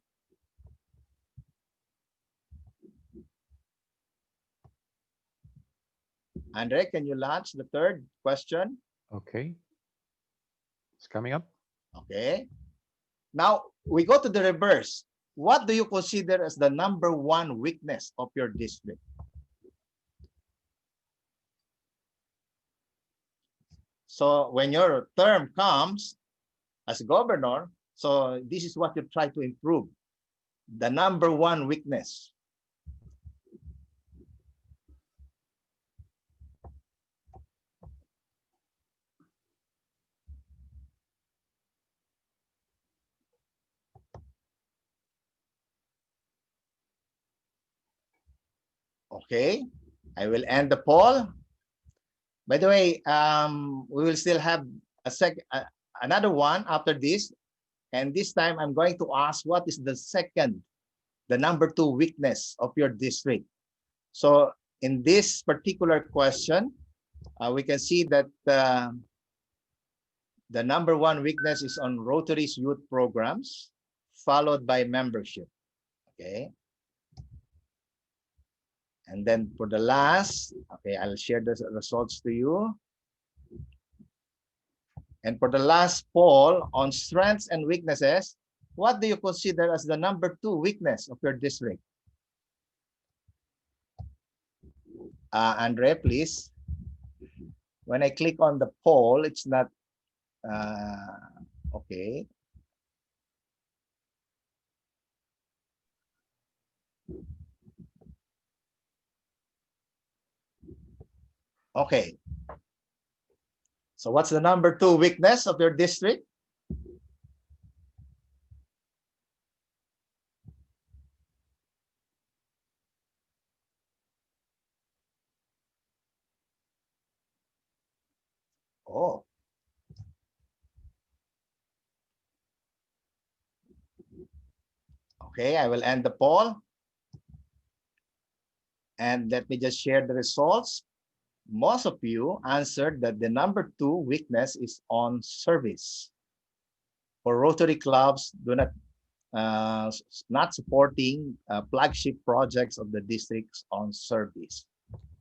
Andre, can you launch the third question? Okay. It's coming up. Okay. Now we go to the reverse. What do you consider as the number one weakness of your district? So when your term comes as governor, so this is what you try to improve. The number one weakness. Okay, I will end the poll. By the way, we will still have another one after this. And this time I'm going to ask what is the number 2 weakness of your district. So in this particular question, we can see that the number 1 weakness is on Rotary's youth programs, followed by membership. Okay. And then for the last, okay, I'll share the results to you. And for the last poll on strengths and weaknesses, what do you consider as the number 2 weakness of your district? Andre, please. When I click on the poll, it's not, okay. Okay. So what's the number 2 weakness of your district? Oh. Okay, I will end the poll. And let me just share the results. Most of you answered that the number 2 weakness is on service. For Rotary clubs, do not supporting flagship projects of the districts on service.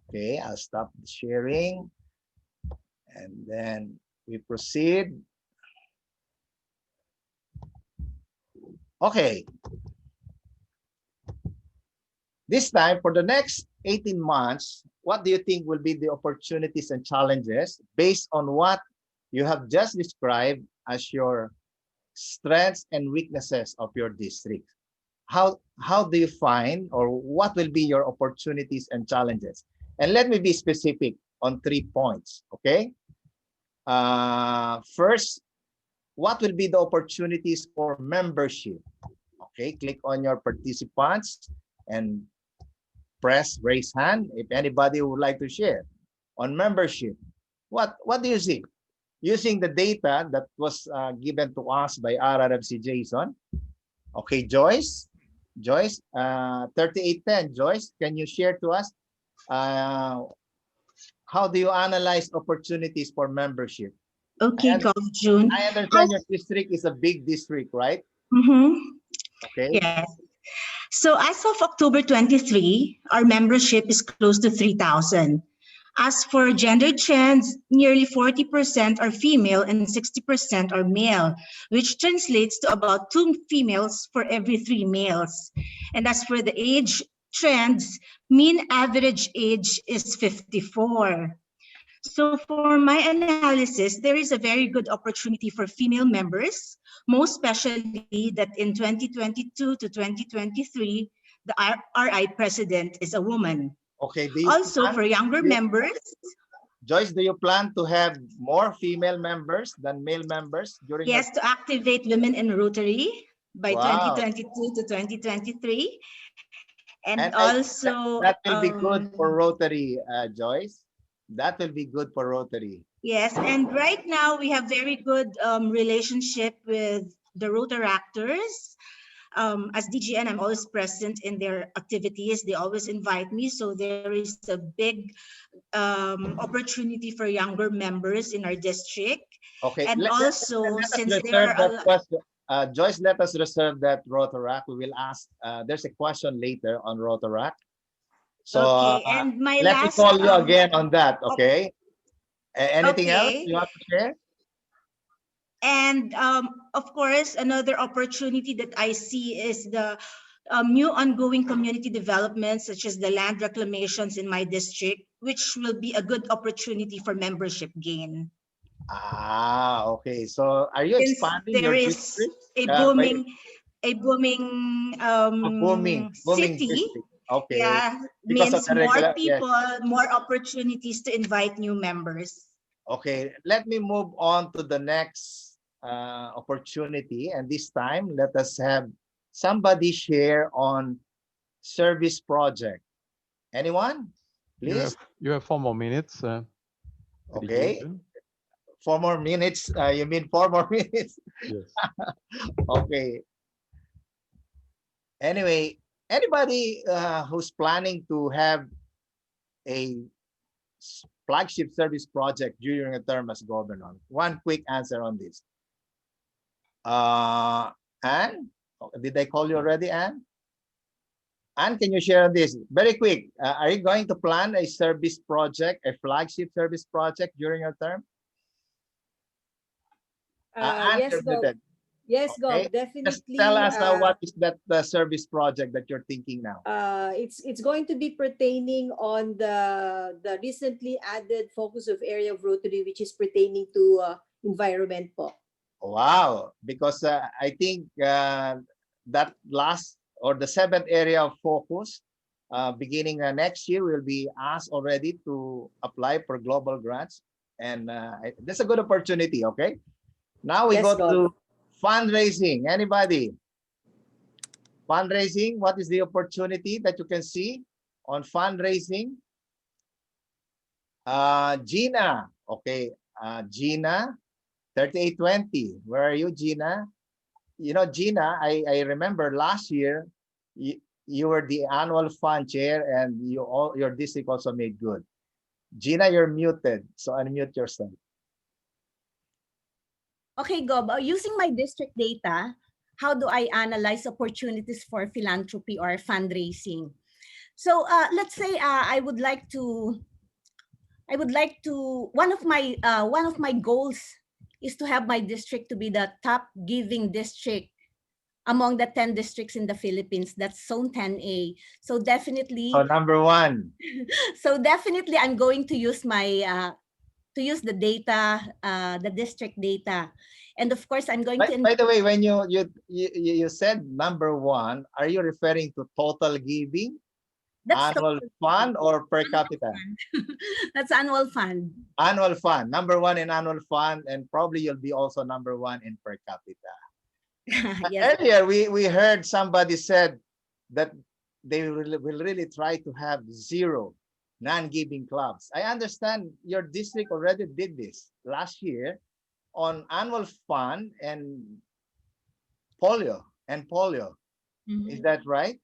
Okay, I'll stop the sharing. And then we proceed. Okay. This time, for the next 18 months, what do you think will be the opportunities and challenges based on what you have just described as your strengths and weaknesses of your district? How do you find, or what will be your opportunities and challenges? And let me be specific on 3 points, okay? First, what will be the opportunities for membership? Okay, click on your participants and press raise hand if anybody would like to share on membership. What do you see? Using the data that was given to us by RRFC Jason. Okay, Joyce, 3810. Joyce, can you share to us how do you analyze opportunities for membership? Okay, Gov June. I understand your district is a big district, right? Mm-hmm. Okay. Yes. So as of October 23, our membership is close to 3,000. As for gender trends, nearly 40% are female and 60% are male, which translates to about 2 females for every 3 males. And as for the age trends, mean average age is 54. So for my analysis, there is a very good opportunity for female members, most especially that in 2022 to 2023, the RI president is a woman. Okay. Also, for younger members. Joyce, do you plan to have more female members than male members during? Yes, to activate women in Rotary by Wow. 2022 to 2023. And also, that will be good for Rotary, Joyce. That will be good for Rotary. Yes, and right now we have very good relationship with the Rotaractors. As DGN, I'm always present in their activities. They always invite me, so there is a big opportunity for younger members in our district. Okay, and let us reserve that question. Joyce, let us reserve that Rotaract. We will ask. There's a question later on Rotaract. So okay, and my let me call you again on that. Okay. Anything else you want to share? And of course, another opportunity that I see is the new ongoing community developments, such as the land reclamations in my district, which will be a good opportunity for membership gain. Ah, okay. So are you expanding your district? A booming city. District. Okay. Yeah, because means more people, more opportunities to invite new members. Okay, let me move on to the next opportunity. And this time, let us have somebody share on service project. Anyone? Please. You have 4 more minutes. Okay. Jun. 4 more minutes. You mean 4 more minutes? Yes. Okay. Anyway, anybody who's planning to have a flagship service project during a term as governor? One quick answer on this. Anne, did I call you already, Anne? Anne, can you share on this? Very quick. Are you going to plan a service project, a flagship service project during your term? Anne, Yes, you're Gov. muted. Yes, Okay. Gov. Definitely. Just tell us what is that service project that you're thinking now? It's going to be pertaining on the recently added focus of area of Rotary, which is pertaining to environment po. Wow, because I think that last or the 7th area of focus beginning next year will be asked already to apply for global grants, and that's a good opportunity. Okay, now we Yes, go to fundraising. Anybody? Fundraising, what is the opportunity that you can see on fundraising? Gina, okay, Gina, 3820. Where are you, Gina? You know, Gina, I remember last year you were the annual fund chair, and your district also made good. Gina, you're muted, so unmute yourself. Okay, Gob, using my district data, how do I analyze opportunities for philanthropy or fundraising? So let's say I would like to one of my goals is to have my district to be the top giving district among the 10 districts in the Philippines. That's Zone 10A. So definitely. So number 1. So definitely, I'm going to use my to use the data, the district data, and of course, I'm going to. By the way, when you said number 1, are you referring to total giving, that's annual fund, or per capita? That's annual fund. Annual fund, number 1 in annual fund, and probably you'll be also number 1 in per capita. Yes. Earlier, we heard somebody said that they will really try to have 0 non-giving clubs. I understand your district already did this last year on annual fund and polio. Mm-hmm. Is that right?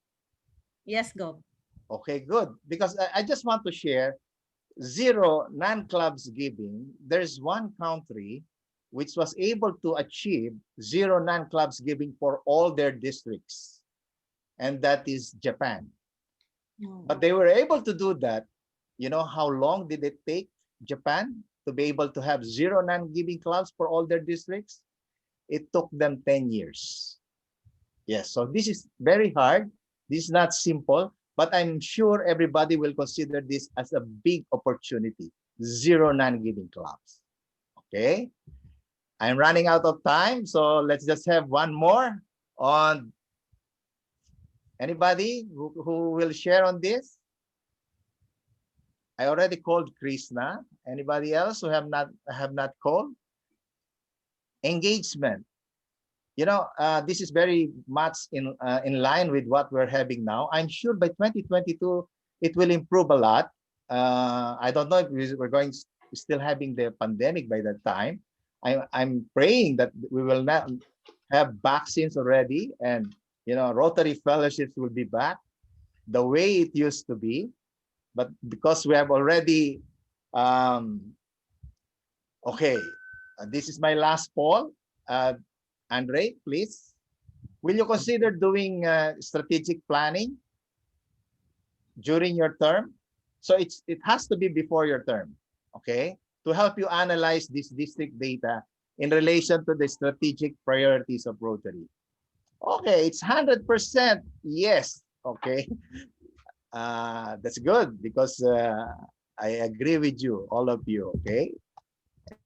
Yes, go. Okay, good. Because I just want to share 0 non-clubs giving. There's one country which was able to achieve 0 non-clubs giving for all their districts, and that is Japan. But they were able to do that. You know how long did it take Japan to be able to have 0 non-giving clubs for all their districts? It took them 10 years. Yes, so this is very hard. This is not simple, but I'm sure everybody will consider this as a big opportunity. 0 non-giving clubs. Okay, I'm running out of time, so let's just have one more on. Anybody who will share on this? I already called Krishna. Anybody else who have not called? Engagement. You know, this is very much in line with what we're having now. I'm sure by 2022 it will improve a lot. I don't know if we're going still having the pandemic by that time. I'm praying that we will not have vaccines already, and you know, Rotary fellowships will be back the way it used to be. But because we have already, okay, this is my last poll. Andre, please, will you consider doing strategic planning during your term? So it has to be before your term, okay, to help you analyze this district data in relation to the strategic priorities of Rotary. Okay, it's 100% yes. Okay, that's good because I agree with you, all of you. Okay,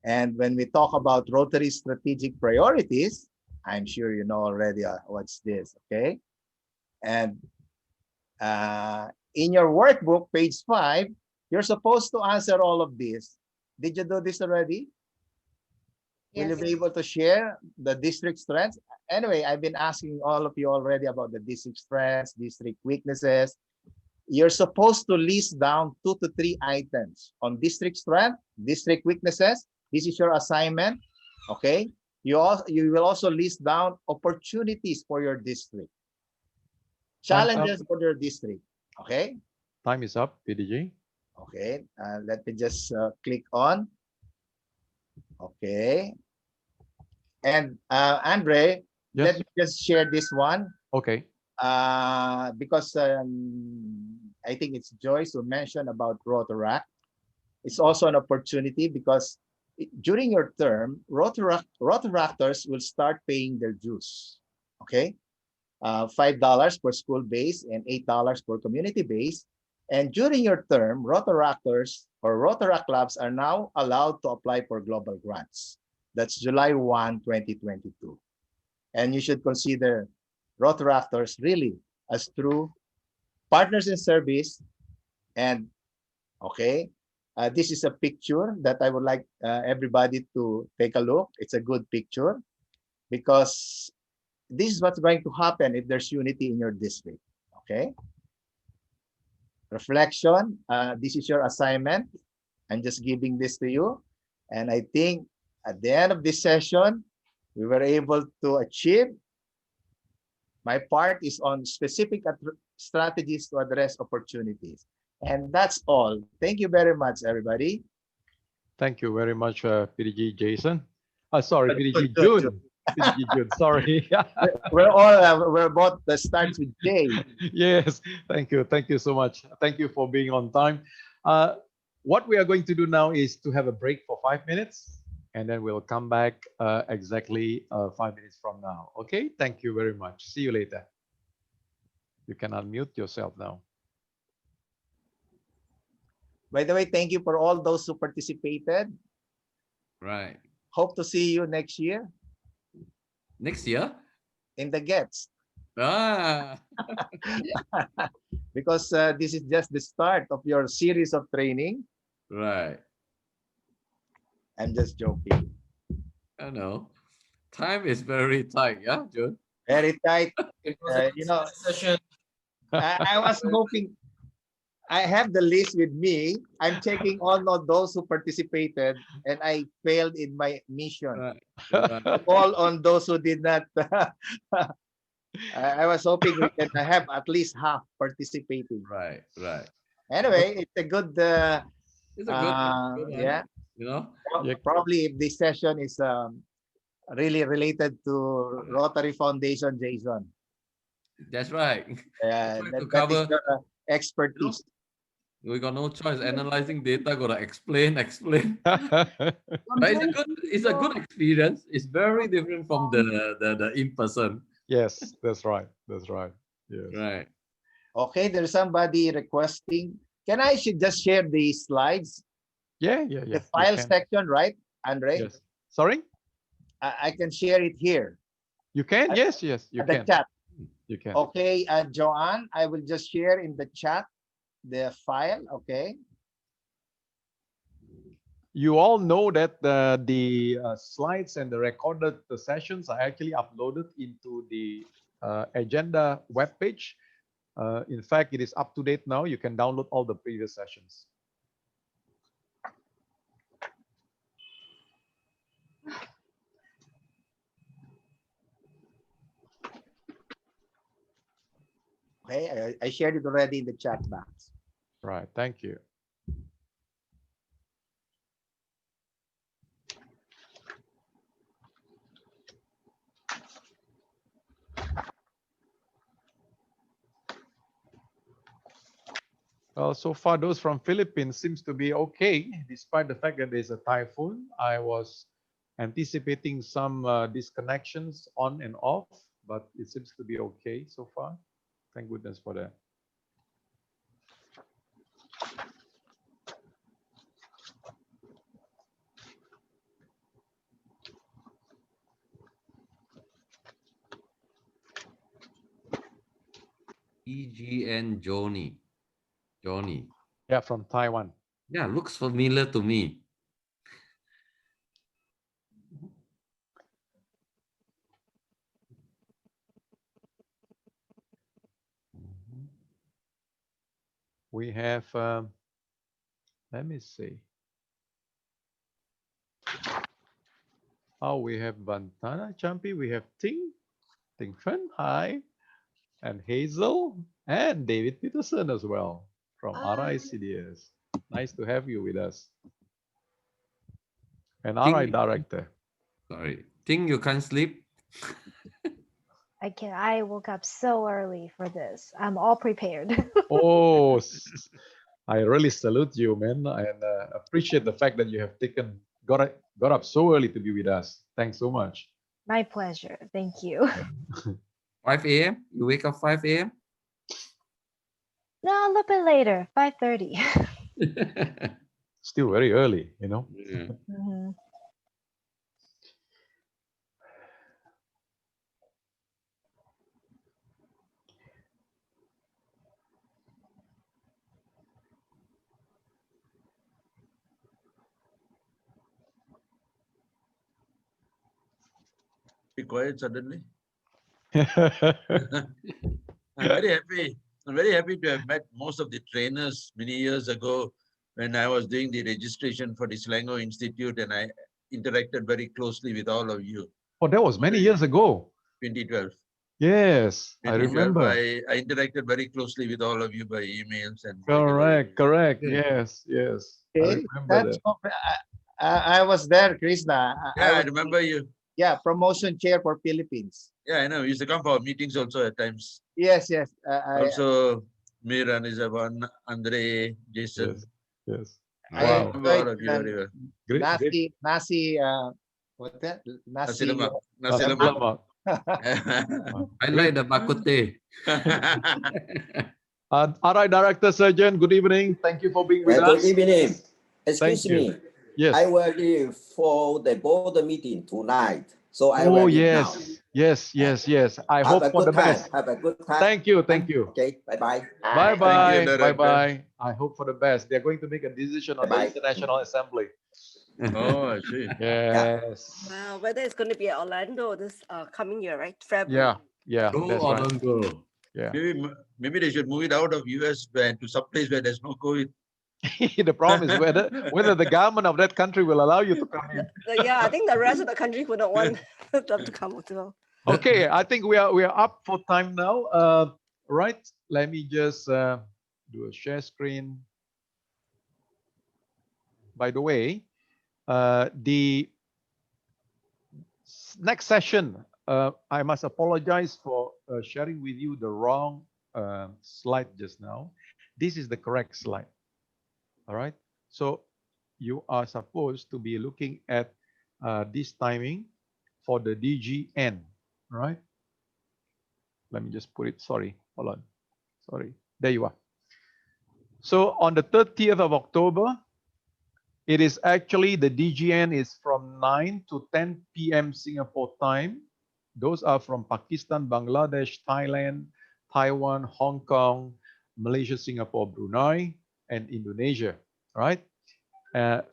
and when we talk about Rotary strategic priorities, I'm sure you know already what's this. Okay, and in your workbook, page 5, you're supposed to answer all of this. Did you do this already? Will you be able to share the district strengths? Anyway, I've been asking all of you already about the district strengths, district weaknesses. you're supposed to list down 2 to 3 items on district strength, district weaknesses. This is your assignment. Okay. You will also list down opportunities for your district, challenges for your district. Okay. Time is up, PDG. Okay. Let me just click on. Okay. And Andre, Yes. let me just share this one. Okay. Because I think it's Joyce who mentioned about Rotary. It's also an opportunity because during your term, Rotaractors will start paying their dues. Okay, $5 per school base and $8 per community base. And during your term, Rotaractors or Rotaract clubs are now allowed to apply for global grants. That's July 1, 2022. And you should consider Rotaractors really as true partners in service. And okay, this is a picture that I would like everybody to take a look. It's a good picture because this is what's going to happen if there's unity in your district. Okay. Reflection. This is your assignment. I'm just giving this to you. And I think at the end of this session, we were able to achieve. My part is on specific strategies to address opportunities. And that's all. Thank you very much, everybody. Thank you very much, PDG Jason. Sorry, PDG June. PDG June, sorry. we're both starts with J. Yes, thank you. Thank you so much. Thank you for being on time. What we are going to do now is to have a break for 5 minutes, and then we'll come back exactly 5 minutes from now. Okay, thank you very much. See you later. You can unmute yourself now. By the way, thank you for all those who participated. Right. Hope to see you next year. Next year? In the GETS. Ah. Because this is just the start of your series of training. Right. I'm just joking. I know. Time is very tight, yeah, June? Very tight. It was You know, session. I was hoping. I have the list with me. I'm checking all of those who participated, and I failed in my mission. Right. All on those who did not. I was hoping we can have at least half participating. Right, right. Anyway, it's a good. It's a good one, yeah. you know. Probably if this session is really related to Rotary Foundation, Jason. That's right. To cover that is your expertise. We got no choice. Analyzing data, gotta explain. But it's a good experience. It's very different from the in person. Yes, that's right. That's right. Yes. Right. Okay, there's somebody requesting. Can I should just share the slides? Yeah. The file section, right, Andre? Yes. Sorry? I can share it here. You can? Yes, you can. The chat. You can. Okay, Joanne, I will just share in the chat the file. Okay. You all know that the slides and the recorded sessions are actually uploaded into the agenda webpage. In fact, it is up to date now. You can download all the previous sessions. Okay, I shared it already in the chat box. Right, thank you. Well, so far those from Philippines seems to be okay, despite the fact that there's a typhoon. I was anticipating some disconnections on and off, but it seems to be okay so far. Thank goodness for that. EGN Johnny. Yeah, from Taiwan. Yeah, looks familiar to me. We have, let me see. Oh, we have Vantana Champi, we have Ting Fen, hi, and Hazel, and David Peterson as well from RICDS. Nice to have you with us. And RI Director. Sorry. Think you can't sleep? I woke up so early for this. I'm all prepared. Oh, I really salute you, man, and appreciate the fact that you have got up so early to be with us. Thanks so much. My pleasure. Thank you. 5 a.m.? You wake up 5 a.m.? No, a little bit later, 5:30. Still very early, you know. Yeah. Mhm. Be quiet suddenly. I'm very happy. I'm very happy to have met most of the trainers many years ago when I was doing the registration for the Selangor Institute, and I interacted very closely with all of you. Oh, that was many years ago. 2012. Yes, I 2012, remember. I interacted very closely with all of you by emails and Correct. Yeah. Yes. I Okay, remember that. I was there, Krishna. Yeah, I was remember you. Yeah, promotion chair for Philippines. Yeah, I know. You used to come for meetings also at times. Yes. Also, Mir and Isavan, Andre, Jason. Yes. I Wow. Remember all enjoyed of you very well. Nasi, what's that? Nasi lemak. Nasi lemak. I like the bakute. RI Director Surgeon, good evening. Thank you for being with us. Good evening. Thank Excuse you. me. Yes. I will leave for the board meeting tonight. So I Oh, will leave now. yes. I hope for the best. Have a good time. Thank you. Okay, bye-bye. Bye-bye. Director. Bye-bye. I hope for the best. They're going to make a decision on the International Assembly. Oh, I see. Yes. Wow, whether it's going to be at Orlando this coming year, right? February. Yeah. Go That's right. Orlando. Yeah. Maybe they should move it out of US to some place where there's no COVID. The problem is whether the government of that country will allow you to come in. Yeah, I think the rest of the country would not want them to come as well. Okay, I think we are up for time now. Right, let me just do a share screen. By the way, the next session, I must apologize for sharing with you the wrong slide just now. This is the correct slide. All right, so you are supposed to be looking at this timing for the DGN, right? Let me just put it, sorry, hold on. Sorry, there you are. So on the 30th of October, it is actually the DGN is from 9 to 10 p.m. Singapore time. Those are from Pakistan, Bangladesh, Thailand, Taiwan, Hong Kong, Malaysia, Singapore, Brunei, and Indonesia, right?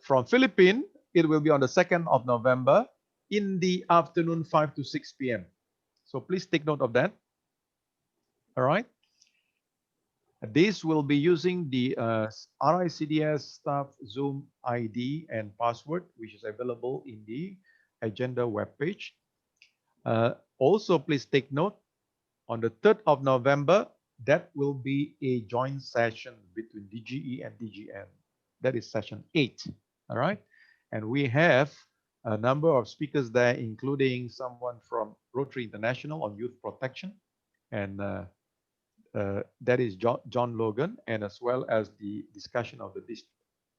From Philippines, it will be on the 2nd of November in the afternoon, 5 to 6 p.m. So please take note of that. All right. This will be using the RICDS staff Zoom ID and password, which is available in the agenda webpage. Also, please take note, on the 3rd of November, that will be a joint session between DGE and DGN. That is session 8, all right? And we have a number of speakers there, including someone from Rotary International on youth protection, and that is John Logan, and as well as the discussion of the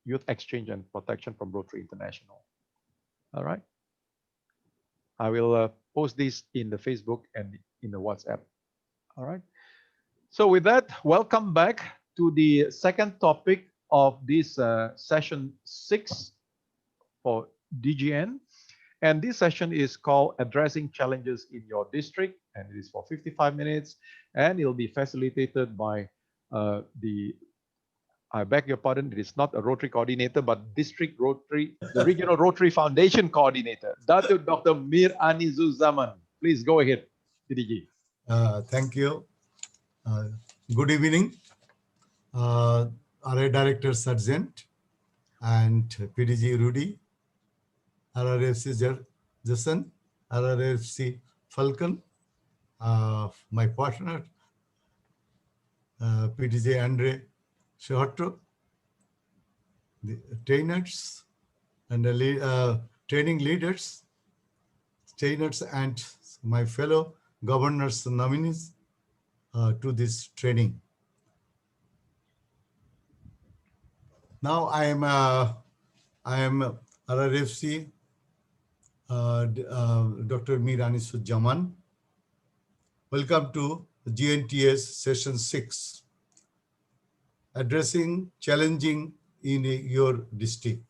youth exchange and protection from Rotary International. All right. I will post this in the Facebook and in the WhatsApp. All right. So with that, welcome back to the second topic of this session 6 for DGN. And this session is called Addressing Challenges in Your District, and it is for 55 minutes, and it will be facilitated by I beg your pardon, it is not a Rotary coordinator, but District Rotary, the Regional Rotary Foundation coordinator, Dr. Mir Anizuzaman. Please go ahead, PDG. Thank you. Good evening. RA Director Sargent and PDG Rudy, RRFC Jason, RRFC Falcon, my partner, PDG Andre Shotro, the trainers and the training leaders, trainers and my fellow governors nominees to this training. Now I am RRFC Dr. Mirani Sujaman. Welcome to GNTS session 6, addressing challenging in your district.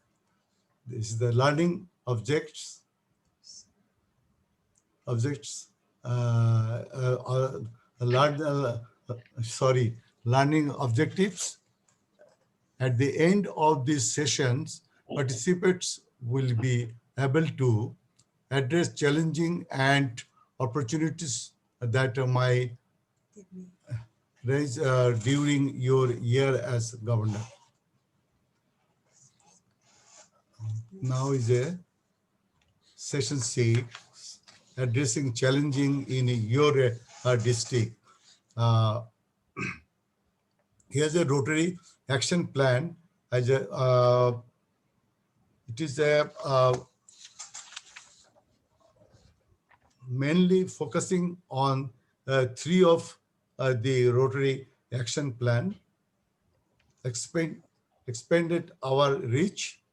This is the learning objects, learning objectives. At the end of these sessions, participants will be able to address challenging and opportunities that might raise during your year as governor. Now is a session 6, addressing challenging in your district. Here's a Rotary action plan. As a, it is a mainly focusing on 3 of the Rotary action plan. Expanded our reach,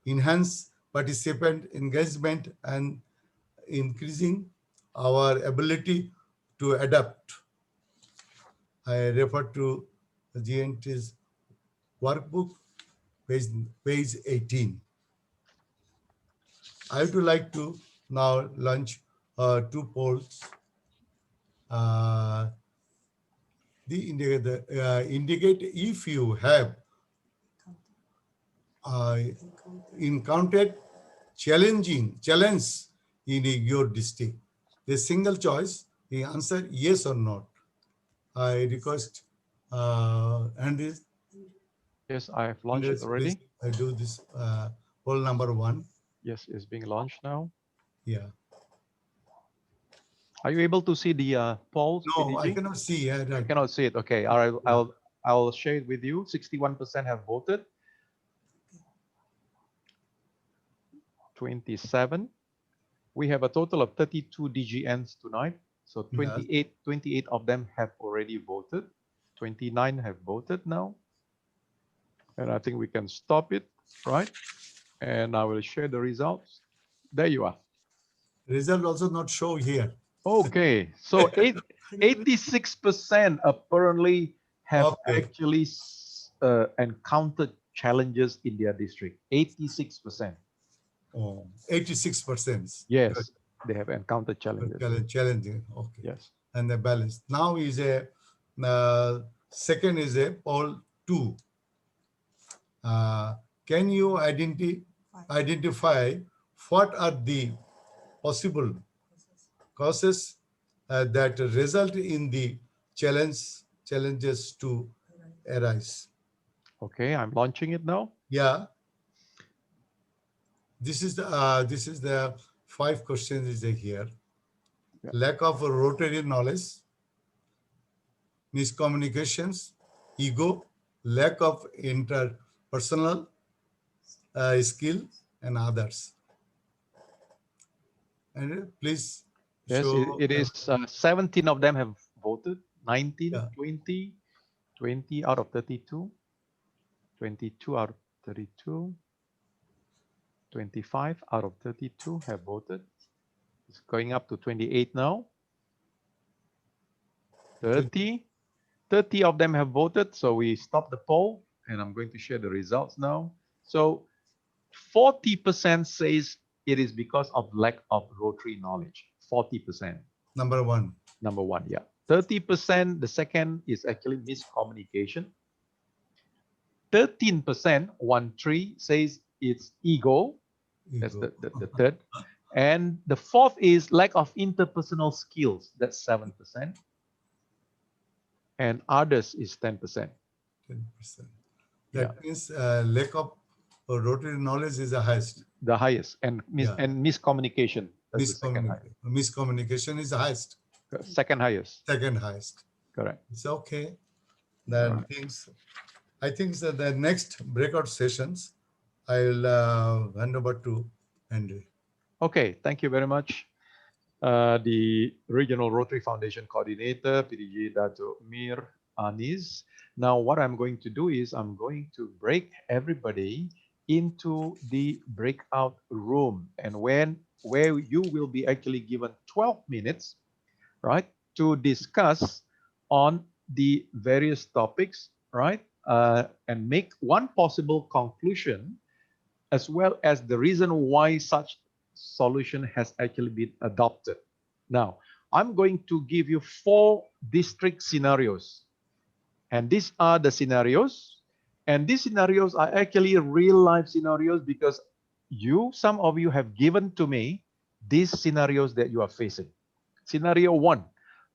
enhance participant engagement, and increasing our ability to adapt. I refer to the GNT's workbook, page 18. I would like to now launch 2 polls. Indicate if you have encountered challenge in your district. The single choice, the answer yes or not. I request Andrew. Yes, I have launched it already. I do this poll number 1. Yes, it's being launched now. Yeah. Are you able to see the polls? No, PDG? I cannot see. Yeah, right. I cannot see it. Okay, all right. I'll share it with you. 61% have voted. 27. We have a total of 32 DGNs tonight. So 28 of them have already voted. 29 have voted now. And I think we can stop it, right? And I will share the results. There you are. Result also not show here. Okay, so 86% apparently have actually encountered challenges in their district. 86%. Oh, 86%. Yes, they have encountered challenges. Challenging. Okay. Yes. And the balance. Now is a second is a poll 2. Can you identify what are the possible causes that result in the challenges to arise? Okay, I'm launching it now. Yeah. This is the 5 questions is here. Yeah. Lack of Rotary knowledge, miscommunications, ego, lack of interpersonal skill, and others. And please show. Yes, it is 17 of them have voted. 19, yeah. 20 out of 32, 22 out of 32, 25 out of 32 have voted. It's going up to 28 now. 30 of them have voted. So we stop the poll and I'm going to share the results now. So 40% says it is because of lack of Rotary knowledge. 40%. Number 1. Number 1, yeah. 30%, the second is actually miscommunication. 13%, 1-3, says it's ego. That's the third. And the fourth is lack of interpersonal skills. That's 7%. And others is 10%. 10%. That means lack of Rotary knowledge is the highest. The highest, and miscommunication. That's the second highest. Miscommunication is the highest. Second highest. Second highest. Correct. It's okay. Then I think that the next breakout sessions, I'll hand over to Henry. Okay, thank you very much. The Regional Rotary Foundation Coordinator, PDG Dato Mir Anis. Now, what I'm going to do is I'm going to break everybody into the breakout room, and where you will be actually given 12 minutes, right, to discuss on the various topics, right, and make one possible conclusion, as well as the reason why such solution has actually been adopted. Now, I'm going to give you 4 district scenarios. And these are the scenarios. And these scenarios are actually real life scenarios because some of you have given to me these scenarios that you are facing. Scenario 1,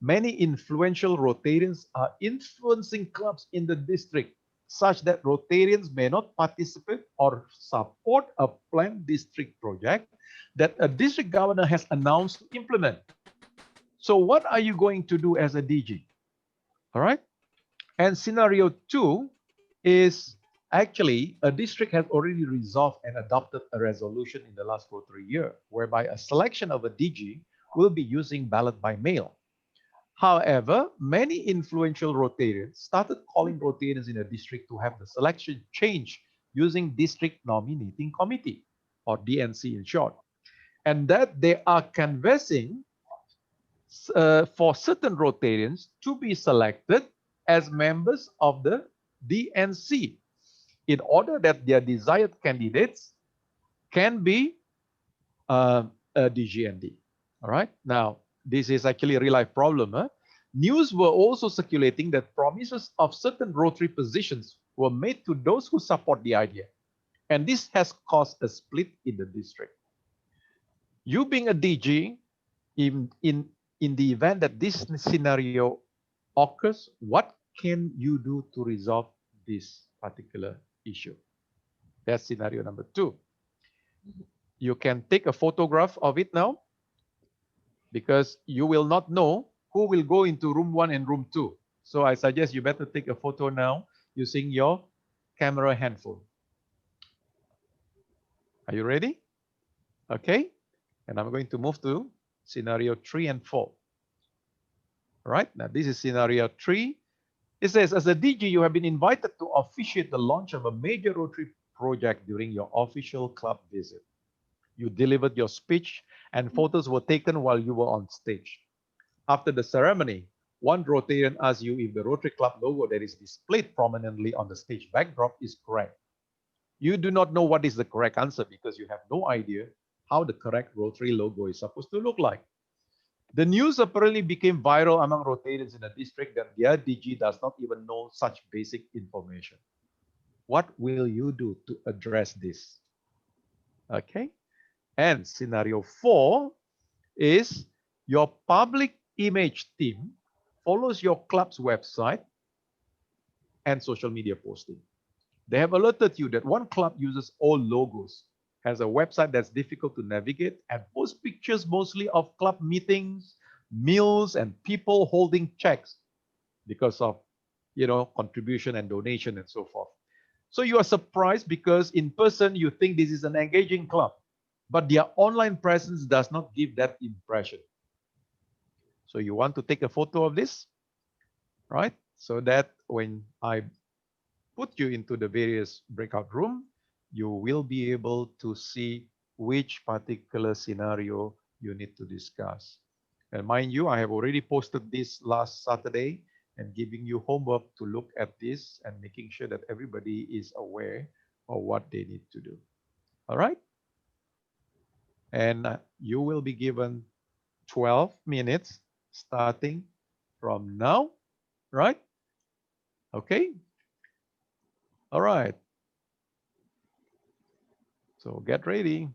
many influential Rotarians are influencing clubs in the district such that Rotarians may not participate or support a planned district project that a district governor has announced to implement. So what are you going to do as a DG? All right. And scenario 2 is actually a district has already resolved and adopted a resolution in the last Rotary year, whereby a selection of a DG will be using ballot by mail. However, many influential Rotarians started calling Rotarians in a district to have the selection changed using District Nominating Committee, or DNC in short, and that they are canvassing for certain Rotarians to be selected as members of the DNC in order that their desired candidates can be a DGND. All right. Now, this is actually a real life problem. News were also circulating that promises of certain Rotary positions were made to those who support the idea. And this has caused a split in the district. You being a DG, in the event that this scenario occurs, what can you do to resolve this particular issue? That's scenario number 2. You can take a photograph of it now, because you will not know who will go into room 1 and room 2. So I suggest you better take a photo now using your camera handphone. Are you ready? Okay. And I'm going to move to scenario 3 and 4. All right. Now this is scenario 3. It says, as a DG, you have been invited to officiate the launch of a major Rotary project during your official club visit. You delivered your speech and photos were taken while you were on stage. After the ceremony, one Rotarian asked you if the Rotary Club logo that is displayed prominently on the stage backdrop is correct. You do not know what is the correct answer because you have no idea how the correct Rotary logo is supposed to look like. The news apparently became viral among Rotarians in the district that their DG does not even know such basic information. What will you do to address this? Okay. And scenario 4 is your public image team follows your club's website and social media posting. They have alerted you that one club uses old logos, has a website that's difficult to navigate, and posts pictures mostly of club meetings, meals, and people holding checks because of, contribution and donation and so forth. So you are surprised because in person you think this is an engaging club, but their online presence does not give that impression. So you want to take a photo of this, right? So that when I put you into the various breakout room, you will be able to see which particular scenario you need to discuss. And mind you, I have already posted this last Saturday and giving you homework to look at this and making sure that everybody is aware of what they need to do. All right? And you will be given 12 minutes starting from now, right? Okay. All right. So get ready.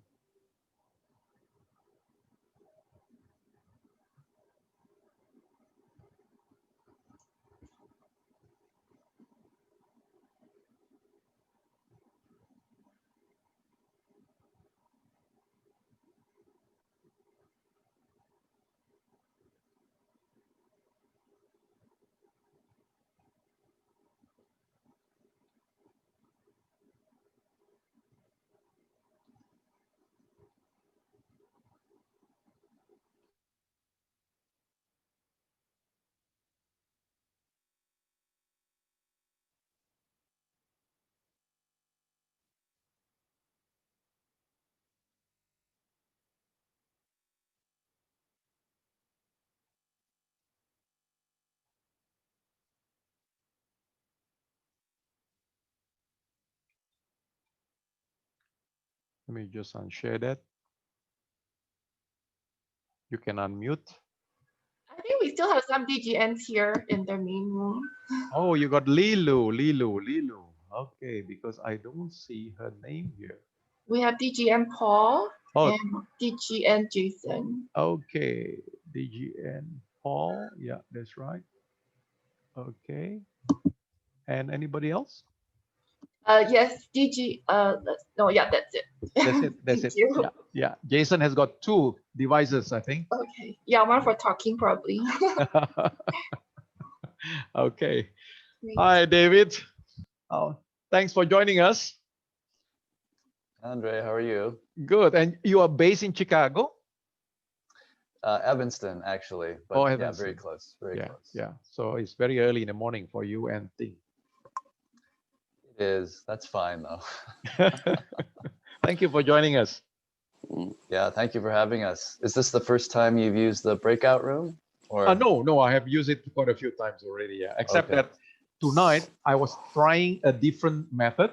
Let me just unshare that. You can unmute. I think we still have some DGNs here in the main room. Oh, you got Lilu. Okay, because I don't see her name here. We have DGN Paul Oh, and DGN Jason. okay. DGN Paul. Yeah, that's right. Okay. And anybody else? Yes, DG. No, yeah, that's it. That's it. That's Thank it. you. Yeah, yeah. Jason has got 2 devices, I think. Okay. Yeah, one for talking probably. Okay. Thanks. Hi, David. Oh, thanks for joining us. Andre, how are you? Good. And you are based in Chicago? Evanston, actually, but Oh, yeah, Evanston. very close, very Yeah, close. yeah. So it's very early in the morning for you and Ting. It is. That's fine though. Thank you for joining us. Yeah, thank you for having us. Is this the first time you've used the breakout room? Or No, I have used it quite a few times already. Yeah, except Okay. that tonight I was trying a different method.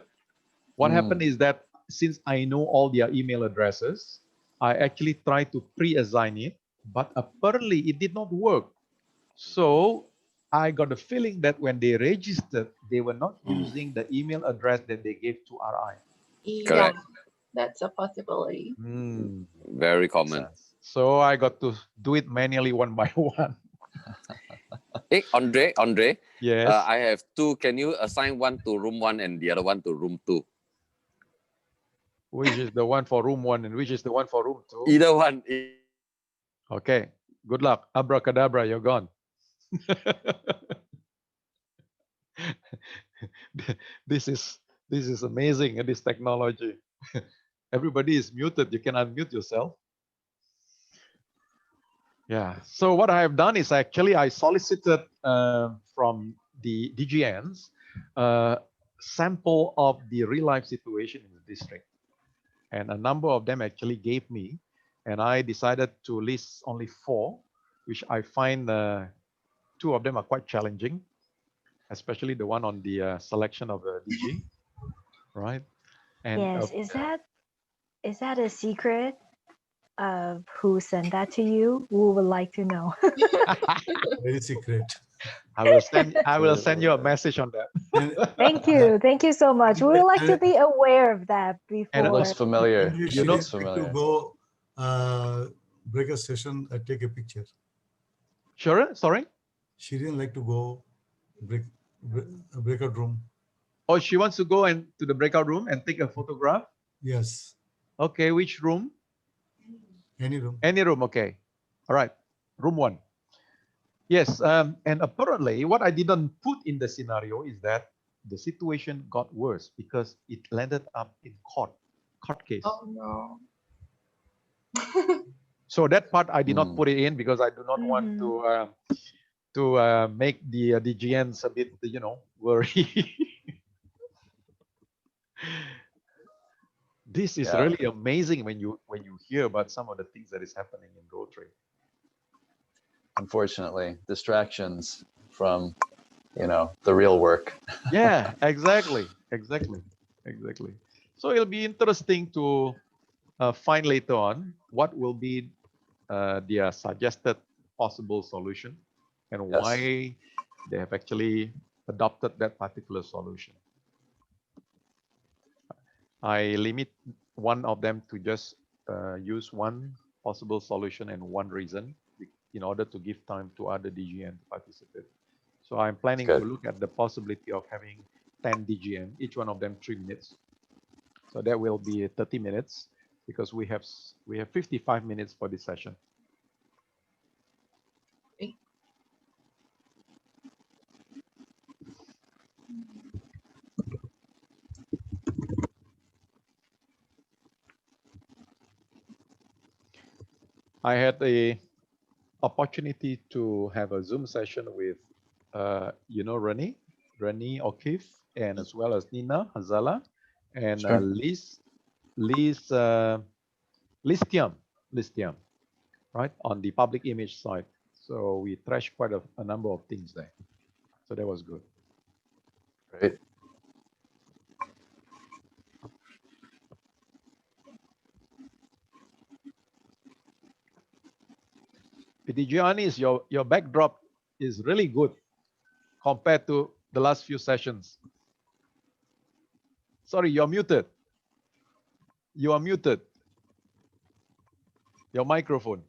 What happened is that since I know all their email addresses, I actually tried to pre-assign it, but apparently it did not work. So I got the feeling that when they registered, they were not using the email address that they gave to RI. Yeah, that's a possibility. Very common. So I got to do it manually one by one. Hey, Andre. Yes. I have 2. Can you assign one to room 1 and the other one to room 2? Which is the one for room 1 and which is the one for room 2? Either one. Okay. Good luck. Abracadabra, you're gone. This is amazing, this technology. Everybody is muted. You can unmute yourself. Yeah. So what I have done is actually I solicited from the DGNs sample of the real life situation in the district, and a number of them actually gave me, and I decided to list only 4, which I find 2 of them are quite challenging, especially the one on the selection of a DG, right? And Yes, is that a secret of who sent that to you? We would like to know. Very secret. I will send you a message on that. Thank you so much. We would like to be aware of that before. It looks familiar. And It she looks didn't like familiar. to go break a session, take a picture. Sure, sorry? She didn't like to go a breakout room. Oh, she wants to go and to the breakout room and take a photograph? Yes. Okay, which room? Any room. Any room, okay. All right, room 1. Yes, and apparently what I didn't put in the scenario is that the situation got worse because it landed up in court case. Oh no. So that part I did not put it in because I do not want to make the DGNs a bit, worry. This is really amazing when you hear about some of the things that is happening in Rotary. Unfortunately, distractions from, the real work. Yeah, exactly. So it'll be interesting to find later on what will be their suggested possible solution and why they have actually adopted that particular solution. I limit one of them to just use one possible solution and one reason in order to give time to other DGN to participate. So I'm planning to look at the possibility of having 10 DGN, each one of them 3 minutes. So that will be 30 minutes because we have 55 minutes for this session. I had a opportunity to have a Zoom session with, Rani O'Keefe, and as well as Nina Hazala, and Liz Tiam, right, on the public image side. So we trashed quite a number of things there. So that was good. Great. Giannis, your backdrop is really good compared to the last few sessions. Sorry, you're muted. You are muted. Your microphone.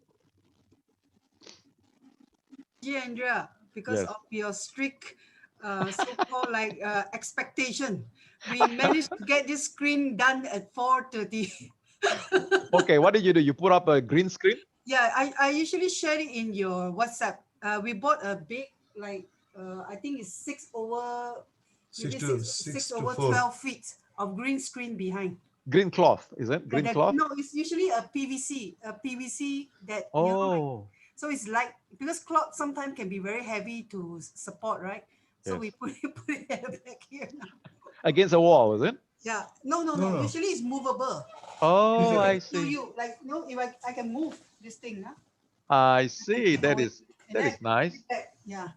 Andrea, because Yes. of your strict so-called expectation, we managed to get this screen done at 4:30. Okay, what did you do? You put up a green screen? Yeah, I usually share it in your WhatsApp. We bought a big, I think it's 6 over, maybe 6 to over 4. 12 feet of green screen behind. Green cloth, is it? Green cloth? No, it's usually a PVC that, Oh, so it's like, because cloth sometimes can be very heavy to support, right? So yes. we put it at the back here now. Against a wall, is it? Yeah, no. Usually it's movable. Oh, I So see. you if I can move this thing, huh? I see. That And is then nice. yeah.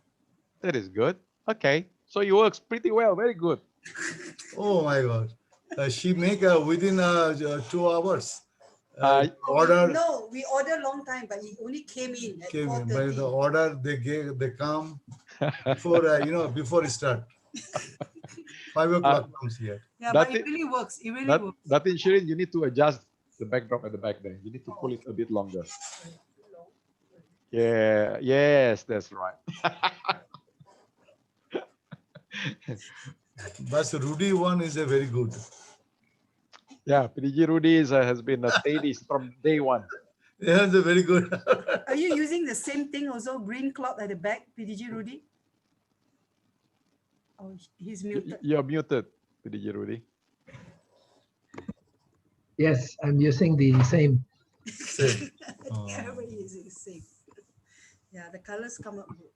That is good. Okay, so it works pretty well. Very good. Oh my God. She make within 2 hours. Order. No, we ordered a long time, but it only came in at 4:30. By the order they come before before it start. 5 o'clock comes here. Yeah, but it really works. It really works. That insurance, you need to adjust the backdrop at the back there. You need to pull it a bit longer. Yeah, yes, that's right. But Rudy one is a very good. Yeah, PDG Rudy has been a steady from day one. Yeah, it's a very good. Are you using the same thing also, green cloth at the back, PDG Rudy? Oh, he's muted. You're muted, PDG Rudy. Yes, I'm using the same. Everybody using the same. Yeah, the colors come up good.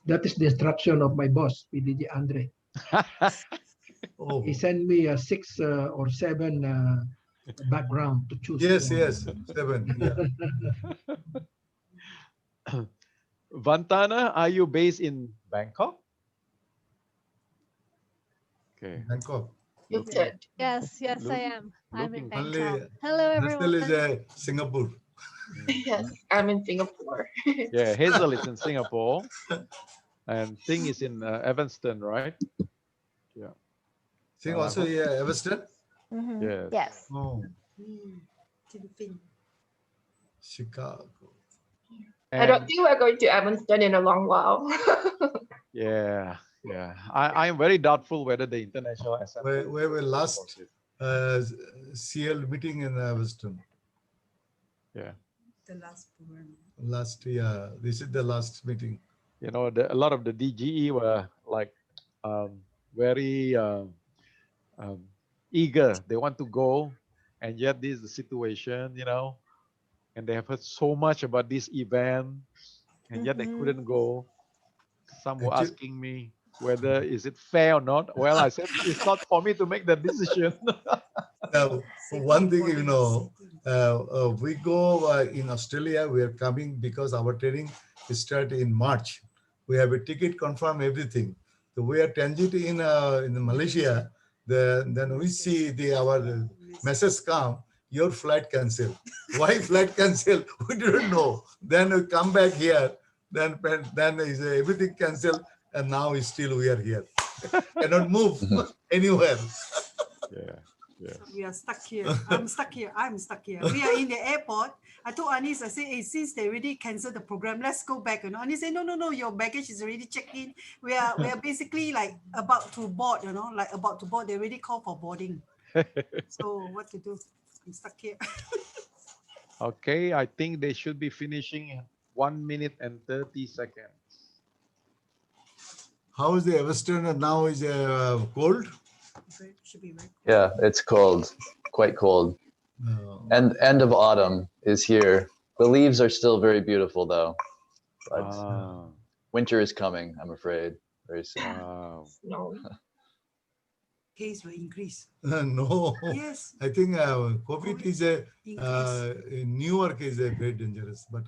That is the instruction of my boss, PDG Andre. He sent me a 6 or 7 background to choose. Yes, 7. Yeah. Vantana, are you based in Bangkok? Okay. Bangkok. Yes, I am. I'm in Bangkok. Hello, Hazel everyone. is Singapore. Yes, I'm in Singapore. Yeah, Hazel is in Singapore, and Ting is in Evanston, right? Yeah. Sing also Evanston. Yes. Yes. Oh, Fin. Chicago. I don't think we're going to Evanston in a long while. Yeah. I'm very doubtful whether the international assembly. Where we last CL meeting in Evanston. Yeah. The last program. Last year, this is the last meeting. You know, a lot of the DGE were like very eager. They want to go, and yet this is the situation, and they have heard so much about this event, and yet they couldn't go. Some were asking me whether is it fair or not. Well, I said it's not for me to make that decision. One thing, we go in Australia, we are coming because our training start in March. We have a ticket confirm everything. So we are transit in Malaysia. Then we see our message come, your flight cancel. Why flight cancel? We didn't know. Then we come back here. Then is everything cancelled, and now still we are here. Cannot move anywhere. Yeah. We are stuck here. I'm stuck here. We are in the airport. I told Anis, I said, hey, since they already canceled the program, let's go back. And Anis said, no, your baggage is already checked in. We are basically like about to board, about to board. They already called for boarding. So what to do? I'm stuck here. Okay, I think they should be finishing in 1 minute and 30 seconds. How is the Evanston now? Is cold? Should be right. Yeah, it's cold, quite cold. And end of autumn is here. The leaves are still very beautiful though, but winter is coming, I'm afraid, very soon. No. Case will increase. No. Yes. I think COVID is in Newark is very dangerous, but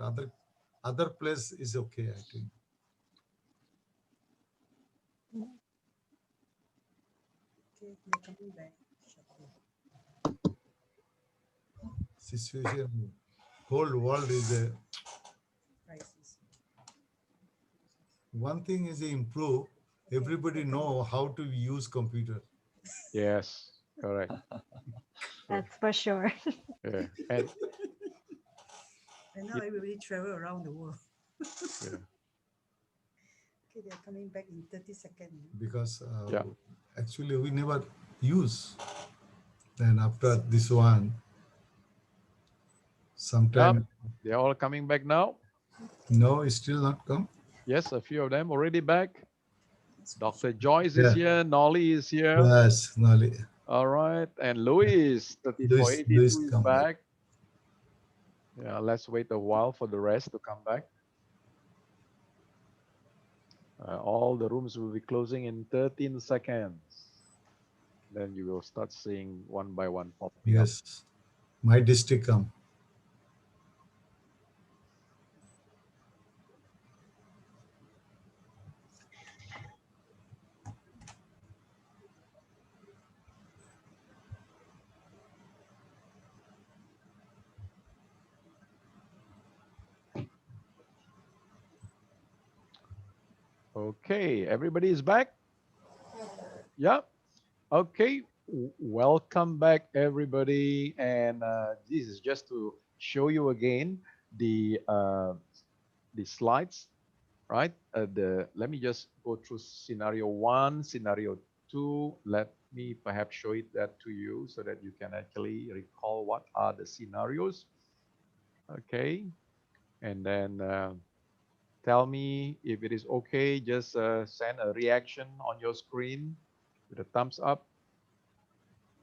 other place is okay, I think. Situation, whole world is one thing is improve. Everybody know how to use computer. Yes, correct. That's for sure. Yeah. And now everybody travel around the world. Yeah. Okay, they're coming back in 30 seconds. Because Yeah. actually we never use. Then after this one, sometime. Yep. They're all coming back now. No, it's still not come. Yes, a few of them already back. Dr. Joyce is here. Nolly is here. Yes, Nali. All right. And Louis, 3482 Louis is come back. Yeah, let's wait a while for the rest to come back. All the rooms will be closing in 13 seconds. Then you will start seeing one by one popping up. Yes, my district come. Okay, everybody is back? Yeah. Okay, welcome back, everybody. And this is just to show you again the slides, right? Let me just go through scenario 1, scenario 2. Let me perhaps show it that to you so that you can actually recall what are the scenarios. Okay, and then tell me if it is okay. Just send a reaction on your screen with a thumbs up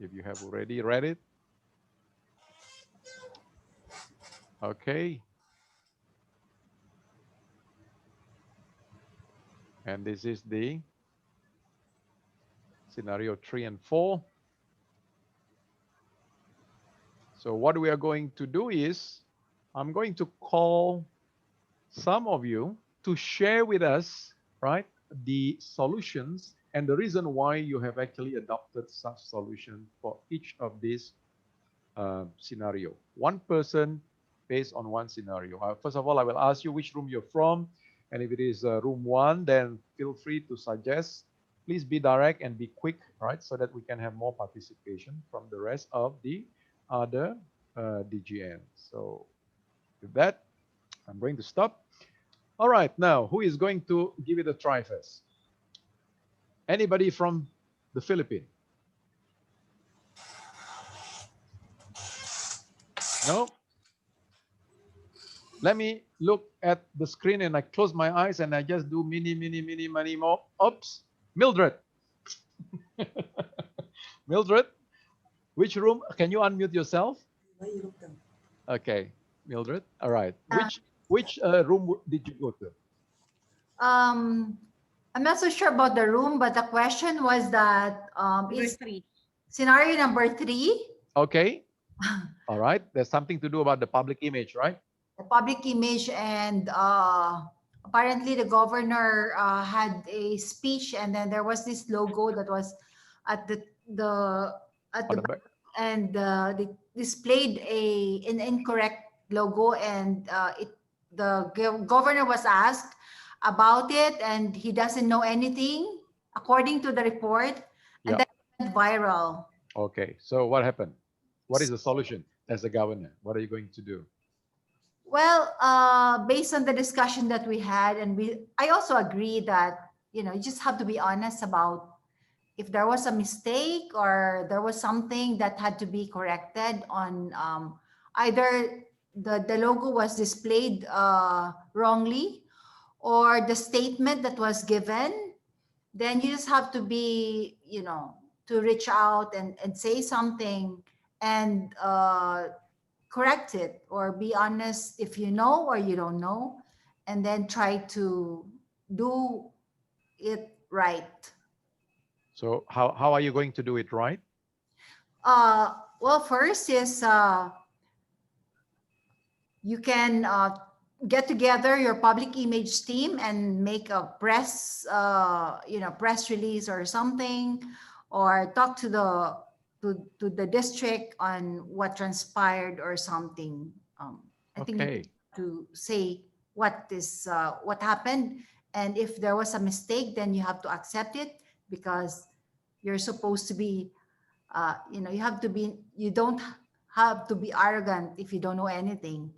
if you have already read it. Okay. And this is the scenario 3 and 4. So what we are going to do is, I'm going to call some of you to share with us, right, the solutions and the reason why you have actually adopted such solution for each of these scenario. One person based on one scenario. First of all, I will ask you which room you're from. And if it is room 1, then feel free to suggest. Please be direct and be quick, right? So that we can have more participation from the rest of the other DGN. So with that, I'm going to stop. All right, now who is going to give it a try first? Anybody from the Philippines? No? Let me look at the screen and I close my eyes and I just do many more. Oops, Mildred. Mildred, which room? Can you unmute yourself? Okay, Mildred. All right. Which room did you go to? I'm not so sure about the room, but the question was that is scenario number 3. Okay. All right. There's something to do about the public image, right? The public image, and apparently the governor had a speech, and then there was this logo that was at the back, and they displayed an incorrect logo, and the governor was asked about it, and he doesn't know anything according to the report, and that went viral. Okay. So what happened? What is the solution as the governor? What are you going to do? Well, based on the discussion that we had, and I also agree that, you just have to be honest about if there was a mistake or there was something that had to be corrected on either the logo was displayed wrongly or the statement that was given, then you just have to be, to reach out and say something and correct it, or be honest if you know or you don't know, and then try to do it right. So how are you going to do it right? Well, first is you can get together your public image team and make a press press release or something, or talk to the district on what transpired or something. I think you need to say what happened, And if there was a mistake, then you have to accept it, because you're supposed to be, you don't have to be arrogant if you don't know anything.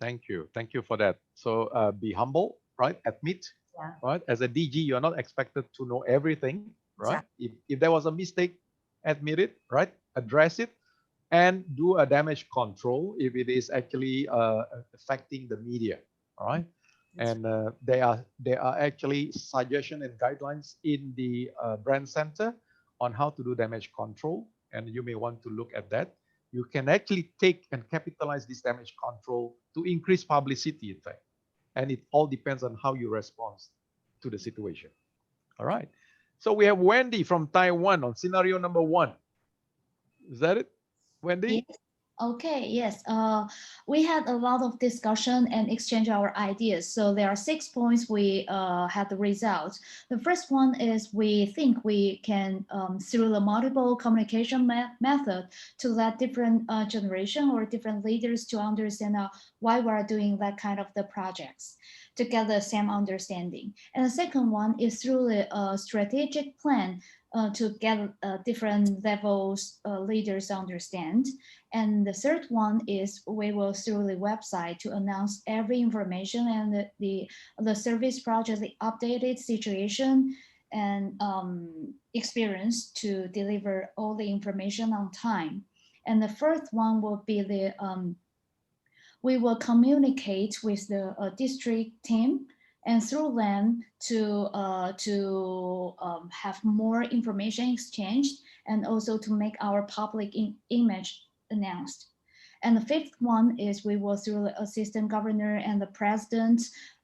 Thank you. Thank you for that. So be humble, right? Admit, Yeah. right? As a DG, you're not expected to know everything, right? Exactly. If there was a mistake, admit it, right? Address it, and do a damage control if it is actually affecting the media, all right? And there are actually suggestion and guidelines in the brand center on how to do damage control, and you may want to look at that. You can actually take and capitalize this damage control to increase publicity, in fact. And it all depends on how you respond to the situation. All right. So we have Wendy from Taiwan on scenario number 1. Is that it, Wendy? Yes. Okay, yes. We had a lot of discussion and exchange our ideas. So there are 6 points we had the results. The first one is we think we can, through the multiple communication method, to let different generation or different leaders to understand why we are doing that kind of the projects to get the same understanding. And the second one is through the strategic plan to get different levels leaders understand. And the third one is we will through the website to announce every information and the service project, the updated situation and experience to deliver all the information on time. And the fourth one will be the we will communicate with the district team and through them to have more information exchanged and also to make our public image announced. And the fifth one is we will through the assistant governor and the president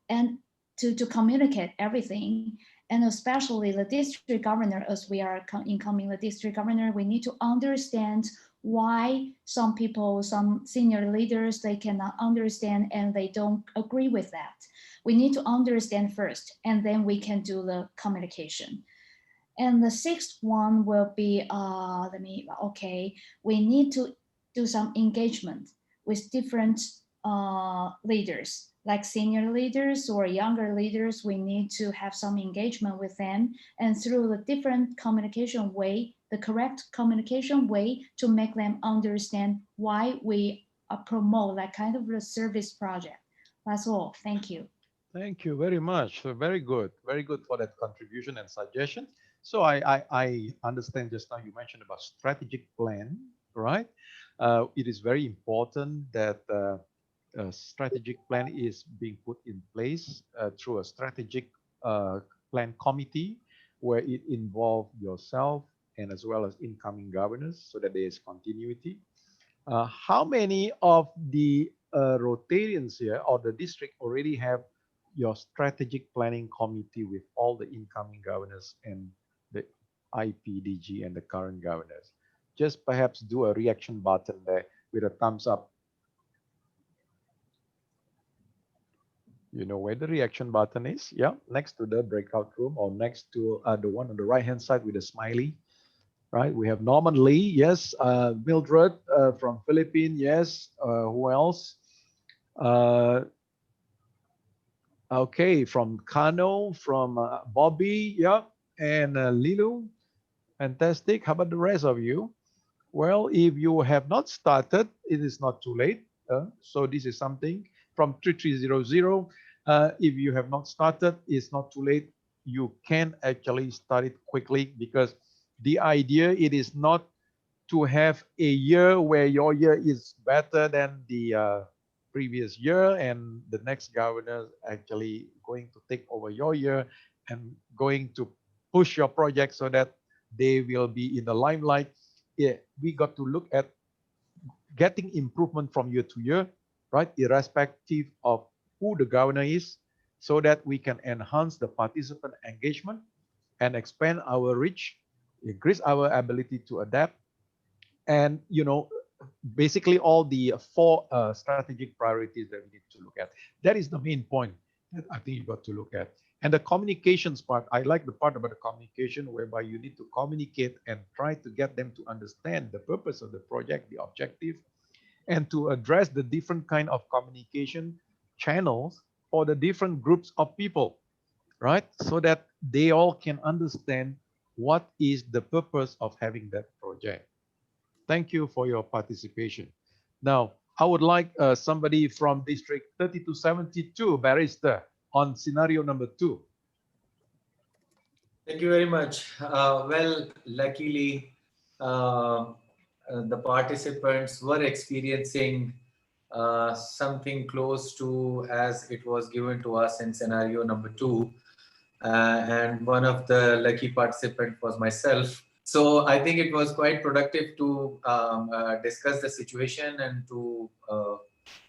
and to communicate everything. And especially the district governor, as we are incoming the district governor, we need to understand why some people, some senior leaders, they cannot understand and they don't agree with that. We need to understand first, and then we can do the communication. And the sixth one will be, we need to do some engagement with different leaders, like senior leaders or younger leaders. We need to have some engagement with them, and through the different communication way, the correct communication way to make them understand why we promote that kind of a service project. That's all. Thank you. Thank you very much. So very good for that contribution and suggestion. So I understand just now you mentioned about strategic plan, right? It is very important that a strategic plan is being put in place through a strategic plan committee where it involves yourself and as well as incoming governors so that there is continuity. How many of the Rotarians here or the district already have your strategic planning committee with all the incoming governors and the IPDG and the current governors? Just perhaps do a reaction button there with a thumbs up. You know where the reaction button is? Yeah, next to the breakout room or next to the one on the right hand side with a smiley. Right, we have Norman Lee, yes. Mildred from Philippines, yes. Who else? Okay, from Kano, from Bobby, yeah, and Lilu. Fantastic. How about the rest of you? Well, if you have not started, it is not too late. So this is something from 3300. If you have not started, it's not too late. You can actually start it quickly because the idea, it is not to have a year where your year is better than the previous year and the next governor actually going to take over your year and going to push your project so that they will be in the limelight. Yeah, we got to look at getting improvement from year to year, right? Irrespective of who the governor is, so that we can enhance the participant engagement and expand our reach, increase our ability to adapt, and basically all the four strategic priorities that we need to look at. That is the main point that I think you got to look at. And the communications part, I like the part about the communication whereby you need to communicate and try to get them to understand the purpose of the project, the objective, and to address the different kind of communication channels for the different groups of people, right? So that they all can understand what is the purpose of having that project. Thank you for your participation. Now, I would like somebody from District 3272, Barrister, on scenario number 2. Thank you very much. Well, luckily, the participants were experiencing something close to as it was given to us in scenario number 2. And one of the lucky participants was myself. So I think it was quite productive to discuss the situation and to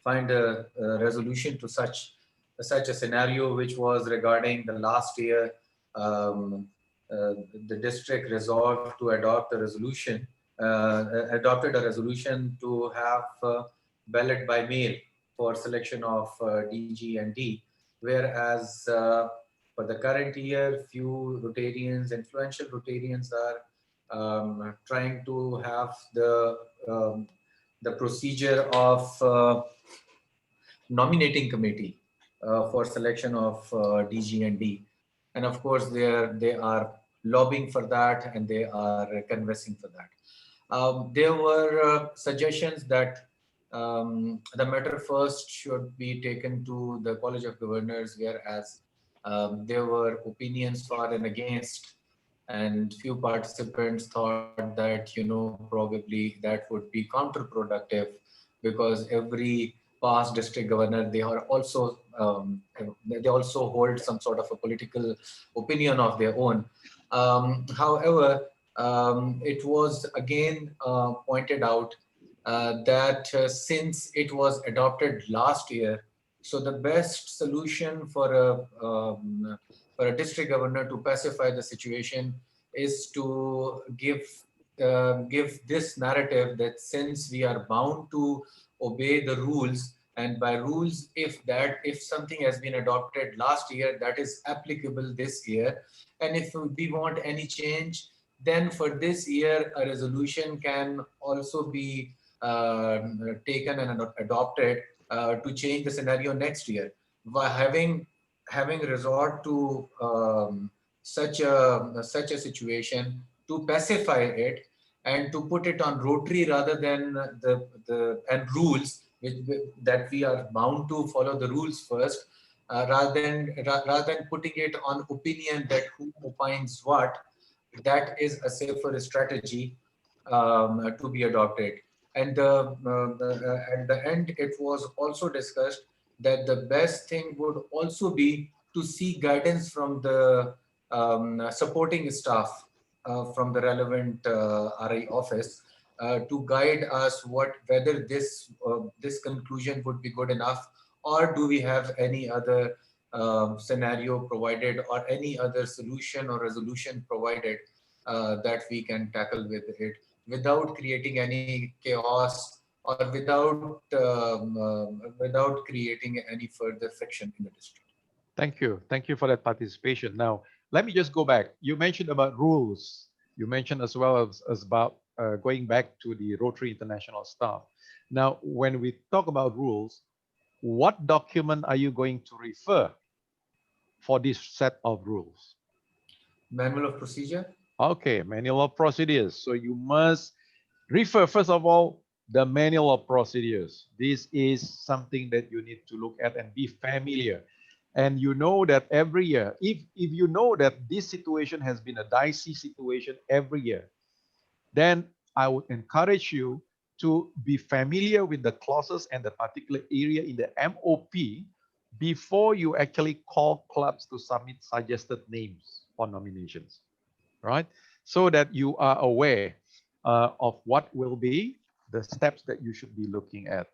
find a resolution to such a scenario, which was regarding the last year. The district resolved to adopt a resolution, adopted a resolution to have ballot by mail for selection of DG and D, whereas for the current year, few Rotarians, influential Rotarians are trying to have the procedure of nominating committee for selection of DG and D. And of course, they are lobbying for that and they are conversing for that. There were suggestions that the matter first should be taken to the College of Governors, whereas there were opinions for and against, and few participants thought that, probably that would be counterproductive, because every past district governor, they also hold some sort of a political opinion of their own. However, it was again pointed out that since it was adopted last year, so the best solution for a district governor to pacify the situation is to give this narrative that since we are bound to obey the rules, and by rules, if something has been adopted last year, that is applicable this year, and if we want any change, then for this year a resolution can also be taken and adopted to change the scenario next year. By having resort to such a situation to pacify it and to put it on Rotary rather than the rules, that we are bound to follow the rules first, rather than putting it on opinion that who opines what. That is a safer strategy to be adopted. And at the end, it was also discussed that the best thing would also be to seek guidance from the supporting staff from the relevant RI office to guide us whether this conclusion would be good enough, or do we have any other scenario provided, or any other solution or resolution provided that we can tackle with it without creating any chaos, or without creating any further friction in the district. Thank you. Thank you for that participation. Now, let me just go back. You mentioned about rules. You mentioned as well as about going back to the Rotary International staff. Now, when we talk about rules, what document are you going to refer for this set of rules? Manual of procedure. Okay, manual of procedures. So you must refer, first of all, the manual of procedures. This is something that you need to look at and be familiar. And you know that every year, if you know that this situation has been a dicey situation every year, then I would encourage you to be familiar with the clauses and the particular area in the MOP before you actually call clubs to submit suggested names for nominations, right? So that you are aware of what will be the steps that you should be looking at.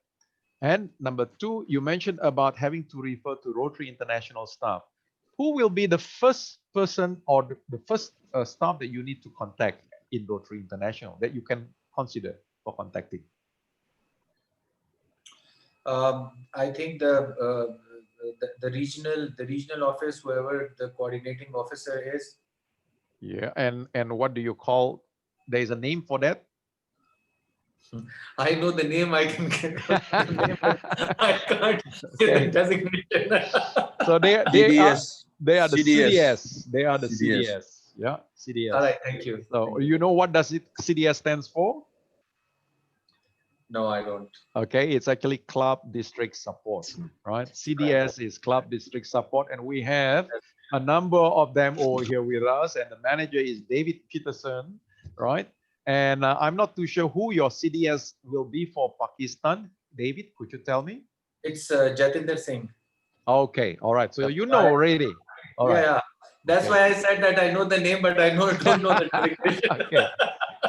And number two, you mentioned about having to refer to Rotary International staff. Who will be the first person or the first staff that you need to contact in Rotary International that you can consider for contacting? I think the regional office, whoever the coordinating officer is. Yeah, and what do you call? There is a name for that. I know the name. I can get the name, but I can't say the designation. So they are They are the CDS. CDS. They are the CDS. CDS. Yeah, CDS. All right, thank you. So you know what does CDS stands for? No, I don't. Okay, it's actually Club District Support, right? CDS is Club District Support, and we have a number of them over here with us, and the manager is David Peterson, right? And I'm not too sure who your CDS will be for Pakistan. David, could you tell me? It's Jatinder Singh. Okay, all right. So you know already. All right. Yeah, that's Okay. why I said that I know the name, but I don't know the designation. Okay.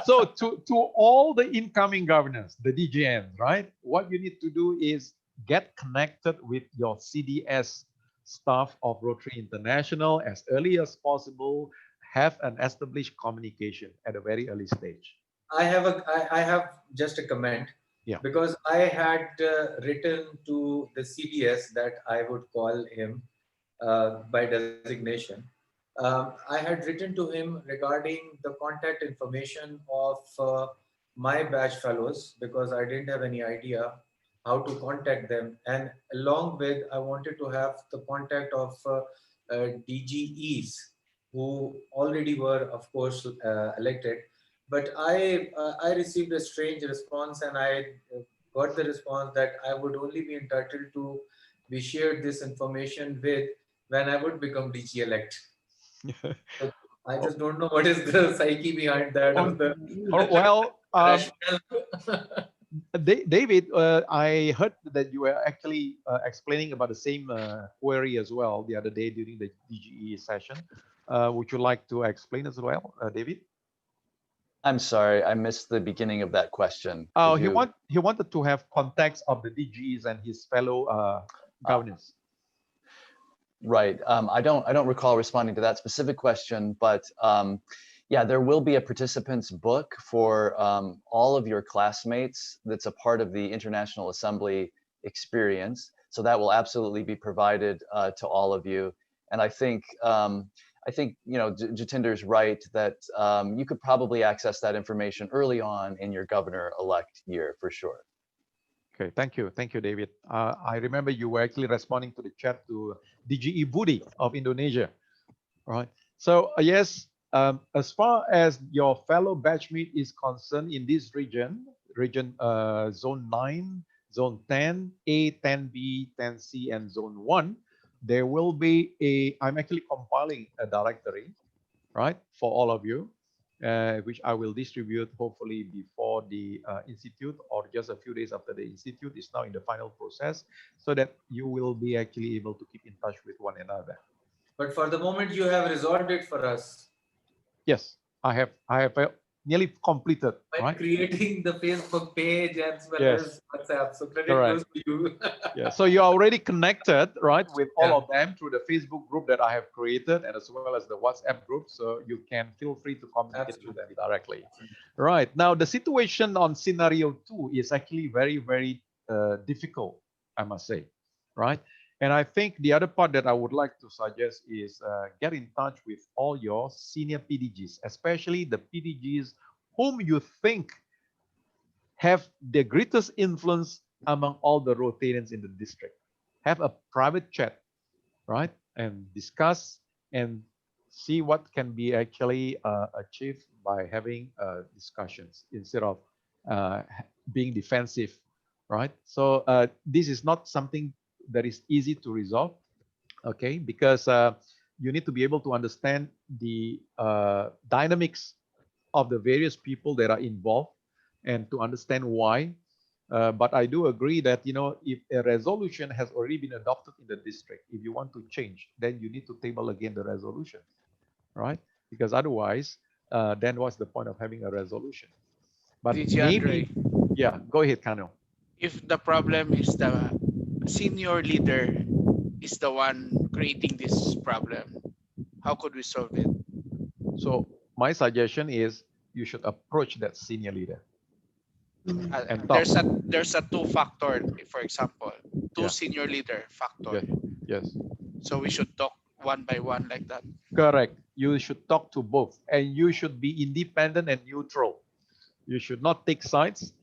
So to all the incoming governors, the DGNs, right? What you need to do is get connected with your CDS staff of Rotary International as early as possible. Have an established communication at a very early stage. I have just a comment. Yeah. Because I had written to the CDS that I would call him by designation. I had written to him regarding the contact information of my batch fellows because I didn't have any idea how to contact them. And along with, I wanted to have the contact of DGEs who already were, of course, elected. But I received a strange response, and I got the response that I would only be entitled to be shared this information with when I would become DG elect. So I just don't know what is the psyche behind that. Well, David, I heard that you were actually explaining about the same query as well the other day during the DGE session. Would you like to explain as well, David? I'm sorry, I missed the beginning of that question. Oh, he wanted to have contacts of the DGs and his fellow governors. Right. I don't recall responding to that specific question, but yeah, there will be a participants book for all of your classmates that's a part of the International Assembly experience. So that will absolutely be provided to all of you. And I think you know, Jatinder's right that you could probably access that information early on in your governor-elect year for sure. Okay, thank you, David. I remember you were actually responding to the chat to DGE Budi of Indonesia, right? So yes, as far as your fellow batchmate is concerned in this region Zone 9, Zone 10, A, 10B, 10C, and Zone 1, there will be I'm actually compiling a directory, right, for all of you, which I will distribute hopefully before the institute or just a few days after the institute is now in the final process, so that you will be actually able to keep in touch with one another. But for the moment, you have resolved it for us. Yes, I have nearly completed. By right? creating the Facebook page as well Yes. as WhatsApp. So credit Correct. goes to you. Yeah, so you're already connected, right, with all of them through the Facebook group that I have created and as well as the WhatsApp group. So you can feel free to communicate with them directly. Right. Now, the situation on scenario 2 is actually very, very difficult, I must say, right? And I think the other part that I would like to suggest is get in touch with all your senior PDGs, especially the PDGs whom you think have the greatest influence among all the Rotarians in the district. Have a private chat, right? And discuss and see what can be actually achieved by having discussions instead of being defensive, right? So this is not something that is easy to resolve, okay? Because you need to be able to understand the dynamics of the various people that are involved and to understand why. But I do agree that, you know, if a resolution has already been adopted in the district, if you want to change, then you need to table again the resolution, right? Because otherwise, then what's the point of having a resolution? But DG maybe, Andre, yeah, go ahead, Kano. if the problem is the senior leader is the one creating this problem, how could we solve it? So my suggestion is you should approach that senior leader. And talk. There's a two factor, for example, two Yeah. senior leader factor. Yes. So we should talk one by one like that. Correct. You should talk to both, and you should be independent and neutral. You should not take sides.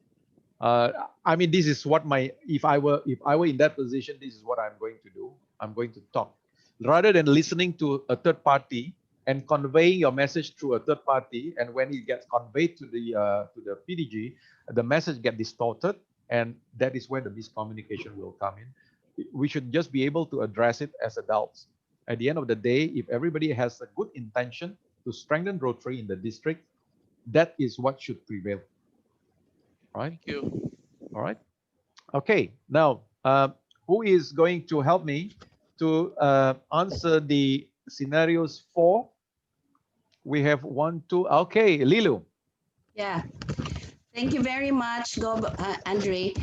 I mean, this is what if I were in that position, this is what I'm going to do. I'm going to talk rather than listening to a third party and conveying your message through a third party, and when it gets conveyed to the PDG, the message gets distorted, and that is where the miscommunication will come in. We should just be able to address it as adults. At the end of the day, if everybody has a good intention to strengthen Rotary in the district, that is what should prevail. All right. Thank you. All right. Okay. Now, who is going to help me to answer the scenarios 4? We have 1, 2. Okay, Lilu. Yeah. Thank you very much, Andre.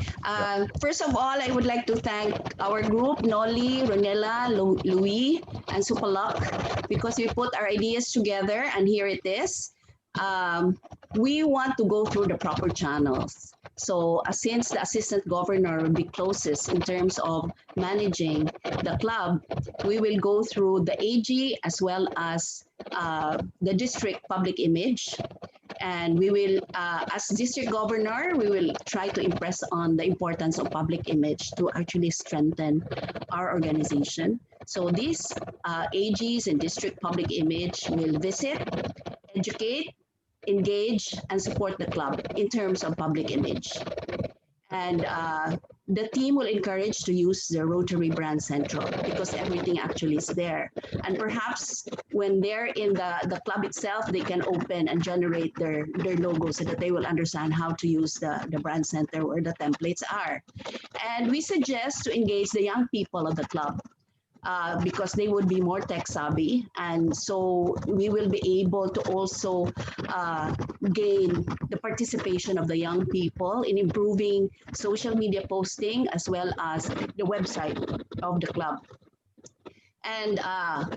First of all, I would like to thank our group, Noli, Ronella, Louis, and Supalak, because we put our ideas together, and here it is. We want to go through the proper channels. So since the assistant governor will be closest in terms of managing the club, we will go through the AG as well as the district public image. And we will, as district governor, we will try to impress on the importance of public image to actually strengthen our organization. So these AGs and district public image will visit, educate, engage, and support the club in terms of public image. And the team will encourage to use the Rotary Brand Central because everything actually is there. And perhaps when they're in the club itself, they can open and generate their logo so that they will understand how to use the brand center where the templates are. And we suggest to engage the young people of the club. Because they would be more tech savvy, and so we will be able to also gain the participation of the young people in improving social media posting as well as the website of the club. And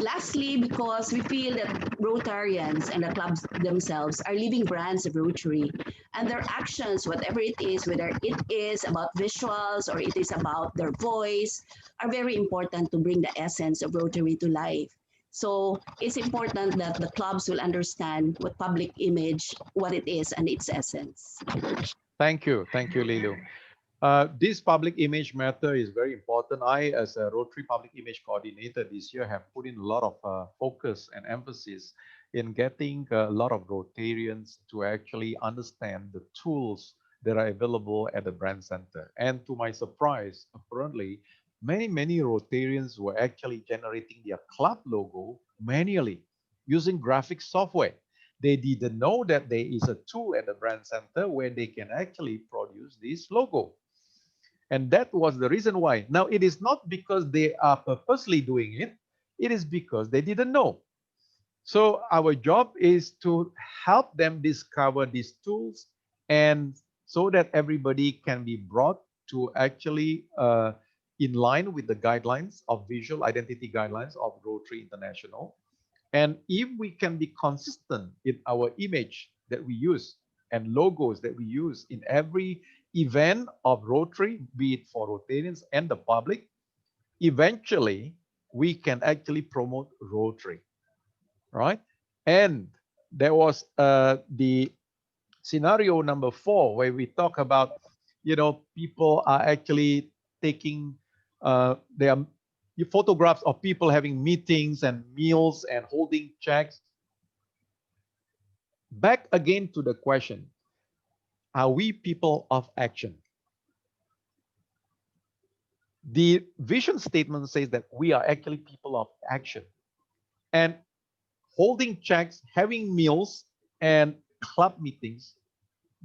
lastly, because we feel that Rotarians and the clubs themselves are living brands of Rotary, and their actions, whatever it is, whether it is about visuals or it is about their voice, are very important to bring the essence of Rotary to life. So it's important that the clubs will understand what public image, what it is, and its essence. Thank you, Lilu. This public image matter is very important. I, as a Rotary Public Image Coordinator this year, have put in a lot of focus and emphasis in getting a lot of Rotarians to actually understand the tools that are available at the brand center. And to my surprise, apparently, many Rotarians were actually generating their club logo manually using graphic software. They didn't know that there is a tool at the brand center where they can actually produce this logo. And that was the reason why. Now, it is not because they are purposely doing it. It is because they didn't know. So our job is to help them discover these tools, and so that everybody can be brought to actually in line with the guidelines of visual identity guidelines of Rotary International. And if we can be consistent in our image that we use and logos that we use in every event of Rotary, be it for Rotarians and the public, eventually we can actually promote Rotary, right? And there was the scenario number 4 where we talk about, people are actually taking their photographs of people having meetings and meals and holding checks. Back again to the question, are we people of action? The vision statement says that we are actually people of action. And holding checks, having meals, and club meetings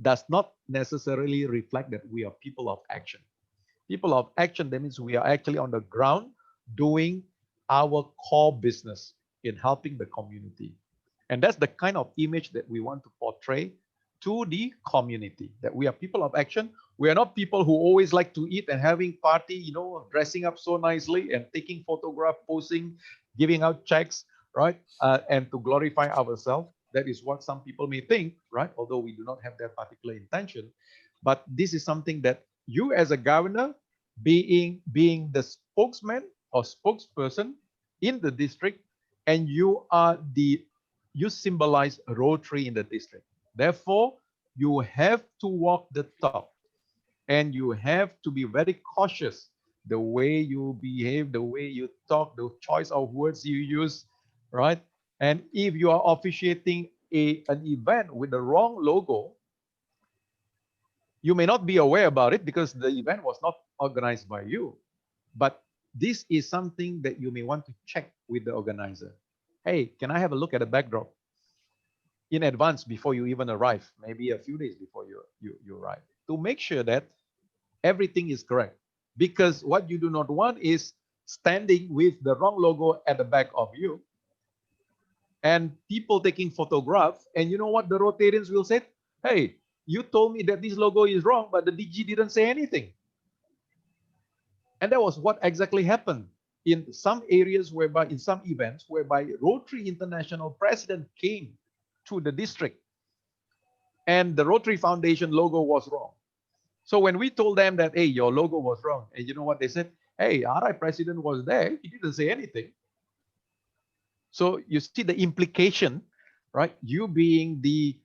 does not necessarily reflect that we are people of action. People of action, that means we are actually on the ground doing our core business in helping the community. And that's the kind of image that we want to portray to the community, that we are people of action. We are not people who always like to eat and having party, dressing up so nicely and taking photograph, posing, giving out checks, right? And to glorify ourselves. That is what some people may think, right? Although we do not have that particular intention. But this is something that you as a governor, being the spokesman or spokesperson in the district, and you symbolize Rotary in the district. Therefore, you have to walk the talk, and you have to be very cautious the way you behave, the way you talk, the choice of words you use, right? And if you are officiating an event with the wrong logo, you may not be aware about it because the event was not organized by you. But this is something that you may want to check with the organizer. Hey, can I have a look at the backdrop in advance before you even arrive? Maybe a few days before you arrive, to make sure that everything is correct. Because what you do not want is standing with the wrong logo at the back of you and people taking photographs. And you know what the Rotarians will say? Hey, you told me that this logo is wrong, but the DG didn't say anything. And that was what exactly happened in some areas whereby, in some events, whereby Rotary International president came to the district and the Rotary Foundation logo was wrong. So when we told them that, hey, your logo was wrong, and you know what they said? Hey, RI president was there. He didn't say anything. So you see the implication, right? You being the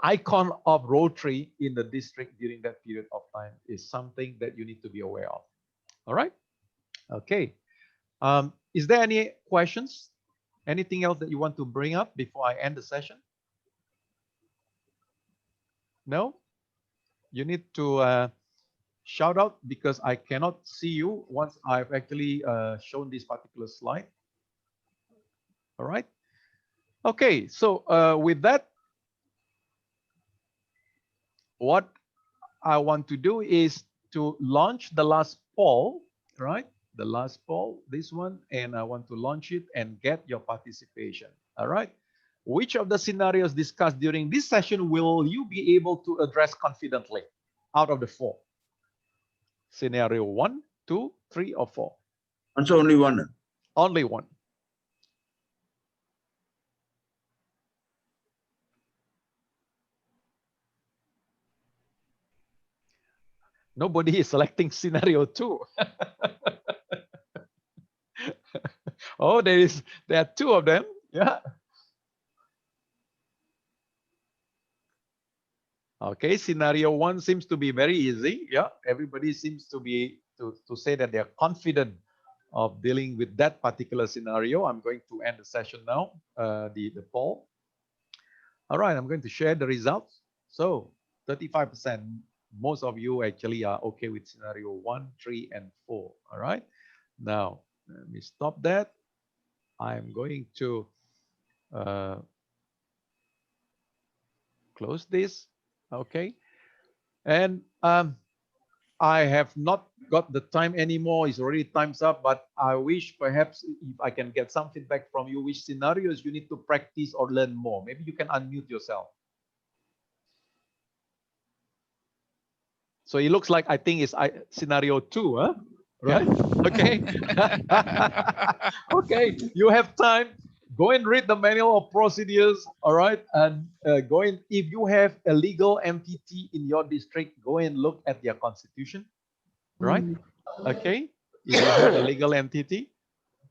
icon of Rotary in the district during that period of time is something that you need to be aware of. All right? Okay. Is there any questions? Anything else that you want to bring up before I end the session? No? You need to shout out because I cannot see you once I've actually shown this particular slide. All right. Okay. So with that, what I want to do is to launch the last poll, right? The last poll, this one, and I want to launch it and get your participation. All right. Which of the scenarios discussed during this session will you be able to address confidently out of the 4? Scenario 1, 2, 3, or 4? Answer only one. Only one. Nobody is selecting scenario 2. Oh, there are 2 of them. Yeah. Okay, scenario 1 seems to be very easy. Yeah, everybody seems to be to say that they're confident of dealing with that particular scenario. I'm going to end the session now, the poll. All right, I'm going to share the results. So 35%, most of you actually are okay with scenario 1, 3, and 4. All right. Now, let me stop that. I'm going to close this. Okay. And I have not got the time anymore. It's already time's up, but I wish perhaps if I can get some feedback from you, which scenarios you need to practice or learn more. Maybe you can unmute yourself. So it looks like I think it's scenario 2, huh? Right? Okay. Okay, you have time. Go and read the manual of procedures, all right? And go in, if you have a legal entity in your district, go and look at their constitution, right? Okay, if you have a legal entity,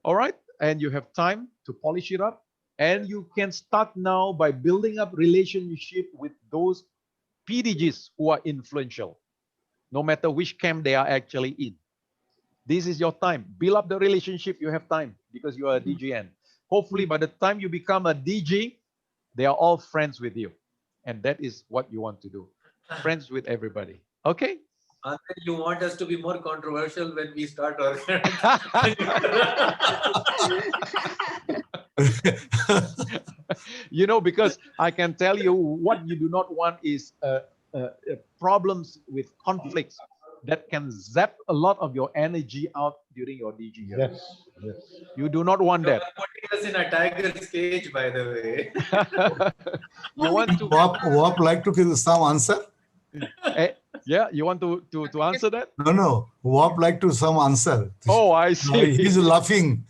all right? And you have time to polish it up. And you can start now by building up relationship with those PDGs who are influential, no matter which camp they are actually in. This is your time. Build up the relationship. You have time because you are a DGN. Hopefully, by the time you become a DG, they are all friends with you. And that is what you want to do. Friends with everybody. Okay? You want us to be more controversial when we start organizing. You know, because I can tell you what you do not want is problems with conflicts that can zap a lot of your energy out during your DG year. Yes, yes. You do not want that. Putting us in a tiger's cage, by the way. You want to... Wap like to give some answer? Yeah, you want to answer that? No. Wap like to some answer. Oh, I see. He's laughing.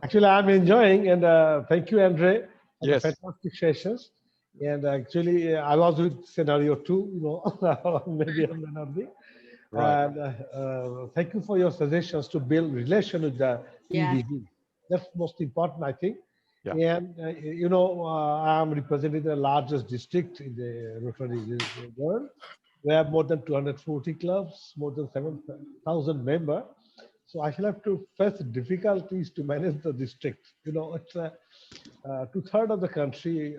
Actually, I'm enjoying, and thank you, Andre, for yes. the fantastic sessions. And actually, I was with scenario 2, you know, maybe I may not be. Right. And thank you for your suggestions to build relation with the PDG. That's most important, I think. Yeah. And you know, I'm representing the largest district in the Rotary world, We have more than 240 clubs, more than 7,000 members. So I shall have to face difficulties to manage the district. You know, it's two-thirds of the country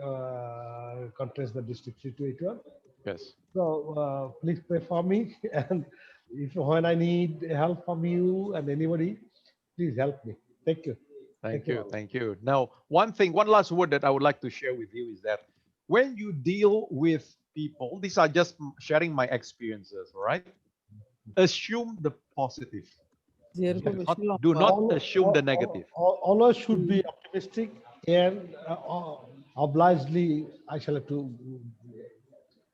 contains the district situation. Yes. So please pray for me, and if when I need help from you and anybody, please help me. Thank you. Thank you. Thank you. Now, one last word that I would like to share with you is that when you deal with people, these are just sharing my experiences, all right? Assume the positive. Do not assume the negative. Always should be optimistic, and obligedly I shall have to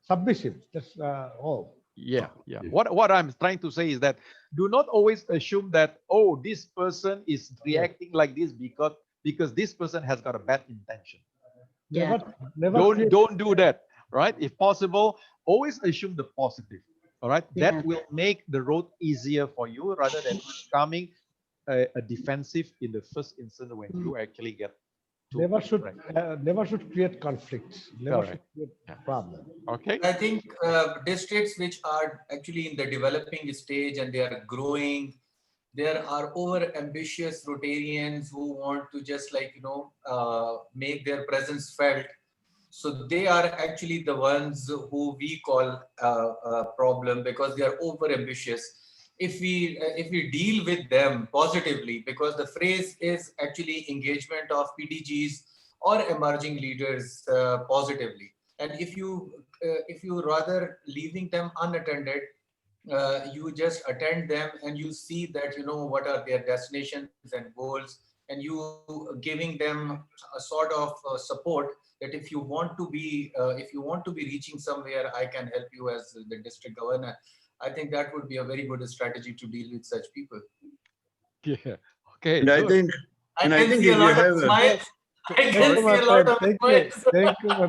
submissive. That's all. Yeah. What I'm trying to say is that do not always assume that, oh, this person is reacting like this because this person has got a bad intention. Don't do that, right? If possible, always assume the positive. All right, that will make the road easier for you rather than becoming a defensive in the first instance when you actually get to never should create conflicts. Never should create problem. Okay. I think districts which are actually in the developing stage and they are growing, there are over ambitious Rotarians who want to just make their presence felt. So they are actually the ones who we call a problem because they are over ambitious. If we deal with them positively, because the phrase is actually engagement of PDGs or emerging leaders positively, and if you rather leaving them unattended, you just attend them and you see that what are their destinations and goals, and you giving them a sort of support that if you want to be reaching somewhere, I can help you as the district governor. I think that would be a very good strategy to deal with such people. Yeah. Okay. And I think see a lot of smiles. I can see a lot of smiles. Thank you, my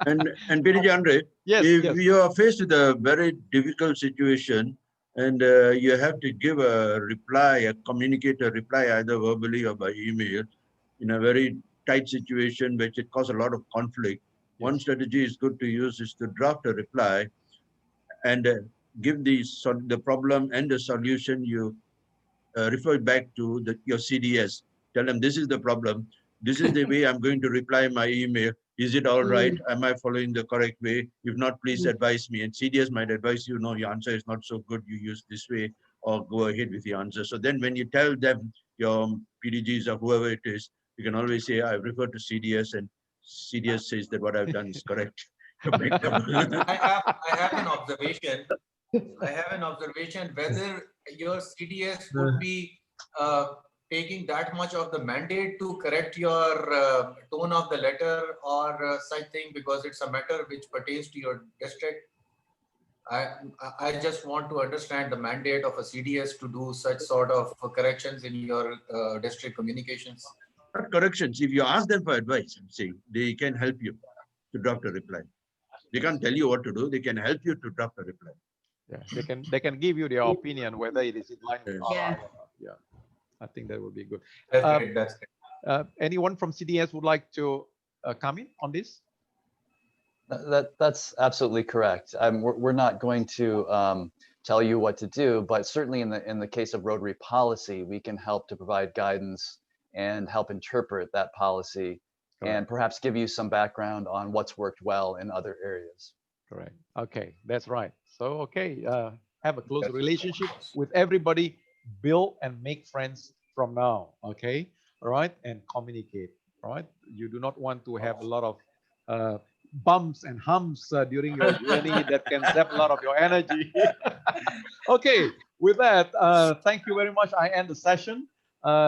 friend. And PDG Andre, if you are faced with a very difficult situation and you have to give a reply, communicate a reply either verbally or by email in a very tight situation which it causes a lot of conflict, one strategy is good to use is to draft a reply and give the problem and the solution. You refer back to your CDS. Tell them this is the problem. This is the way I'm going to reply my email. Is it all right? Am I following the correct way? If not, please advise me. And CDS might advise you, no, your answer is not so good. You use this way or go ahead with the answer. So then when you tell them, your PDGs or whoever it is, you can always say, I refer to CDS and CDS says that what I've done is correct. I have an observation. Whether your CDS would be taking that much of the mandate to correct your tone of the letter or such thing, because it's a matter which pertains to your district. I just want to understand the mandate of a CDS to do such sort of corrections in your district communications. Not corrections. If you ask them for advice, I'm saying they can help you to draft a reply. They can't tell you what to do. They can help you to draft a reply. Yeah, they can give you their opinion whether it is in line with Yeah. Yeah, I think that would be good. That's great. That's great. Anyone from CDS would like to come in on this? That's absolutely correct. We're not going to tell you what to do, but certainly in the case of Rotary policy, we can help to provide guidance and help interpret that policy and perhaps give you some background on what's worked well in other areas. Correct. Okay, that's right. So, okay, have a close relationship with everybody, build and make friends from now, okay? All right, and communicate, all right? You do not want to have a lot of bumps and humps during your journey that can zap a lot of your energy. Okay, with that, thank you very much. I end the session.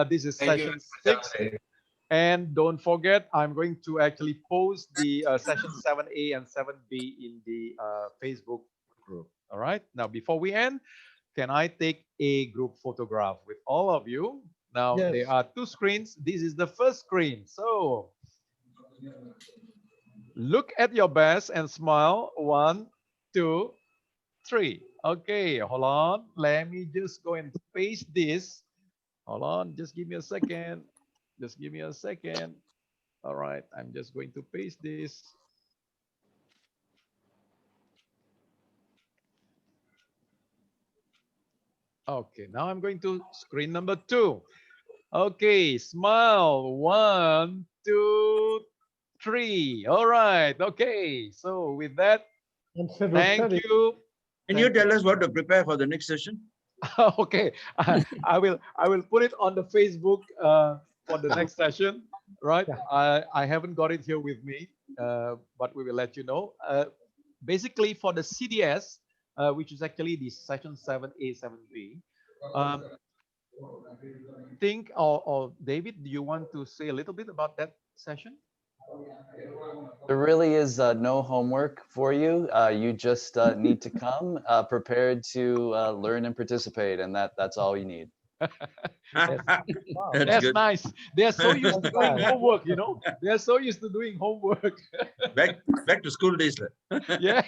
This is session 6. And don't forget, I'm going to actually post the session 7A and 7B in the Facebook group. All right. Now, before we end, can I take a group photograph with all of you? Now, there are 2 screens. This is the first screen. So, look at your best and smile. 1, 2, 3. Okay, hold on. Let me just go and paste this. Hold on. Just give me a second. Just give me a second. All right, I'm just going to paste this. Okay, now I'm going to screen number 2. Okay, smile. 1, 2, 3. All right. Okay. So with that, thank you. Can you tell us what to prepare for the next session? Okay, I will put it on the Facebook for the next session. Right. I haven't got it here with me, but we will let you know. Basically, for the CDS, which is actually the session 7A, 7B. Or David, do you want to say a little bit about that session? There really is no homework for you. You just need to come prepared to learn and participate, and that's all you need. That's nice. They are so used to doing homework, you know. They are so used to doing homework. back to school days. Yeah.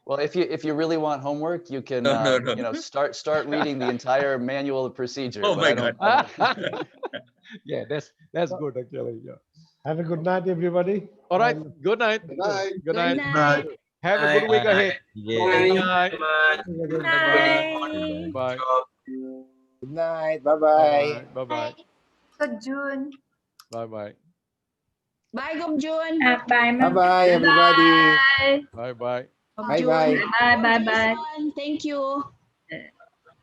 Well, if you really want homework, you can you know start reading the entire manual of procedure. Oh my God. Yeah, that's good actually. Yeah. Have a good night, everybody. All right. Good night. Good night. Good night. Good night. Have a good week ahead. Good night. Bye. Bye. Good night. Bye-bye. Bye-bye. Good June. Bye-bye. Bye, Gom June. Bye-bye, everybody. Bye-bye. Bye-bye. Thank you.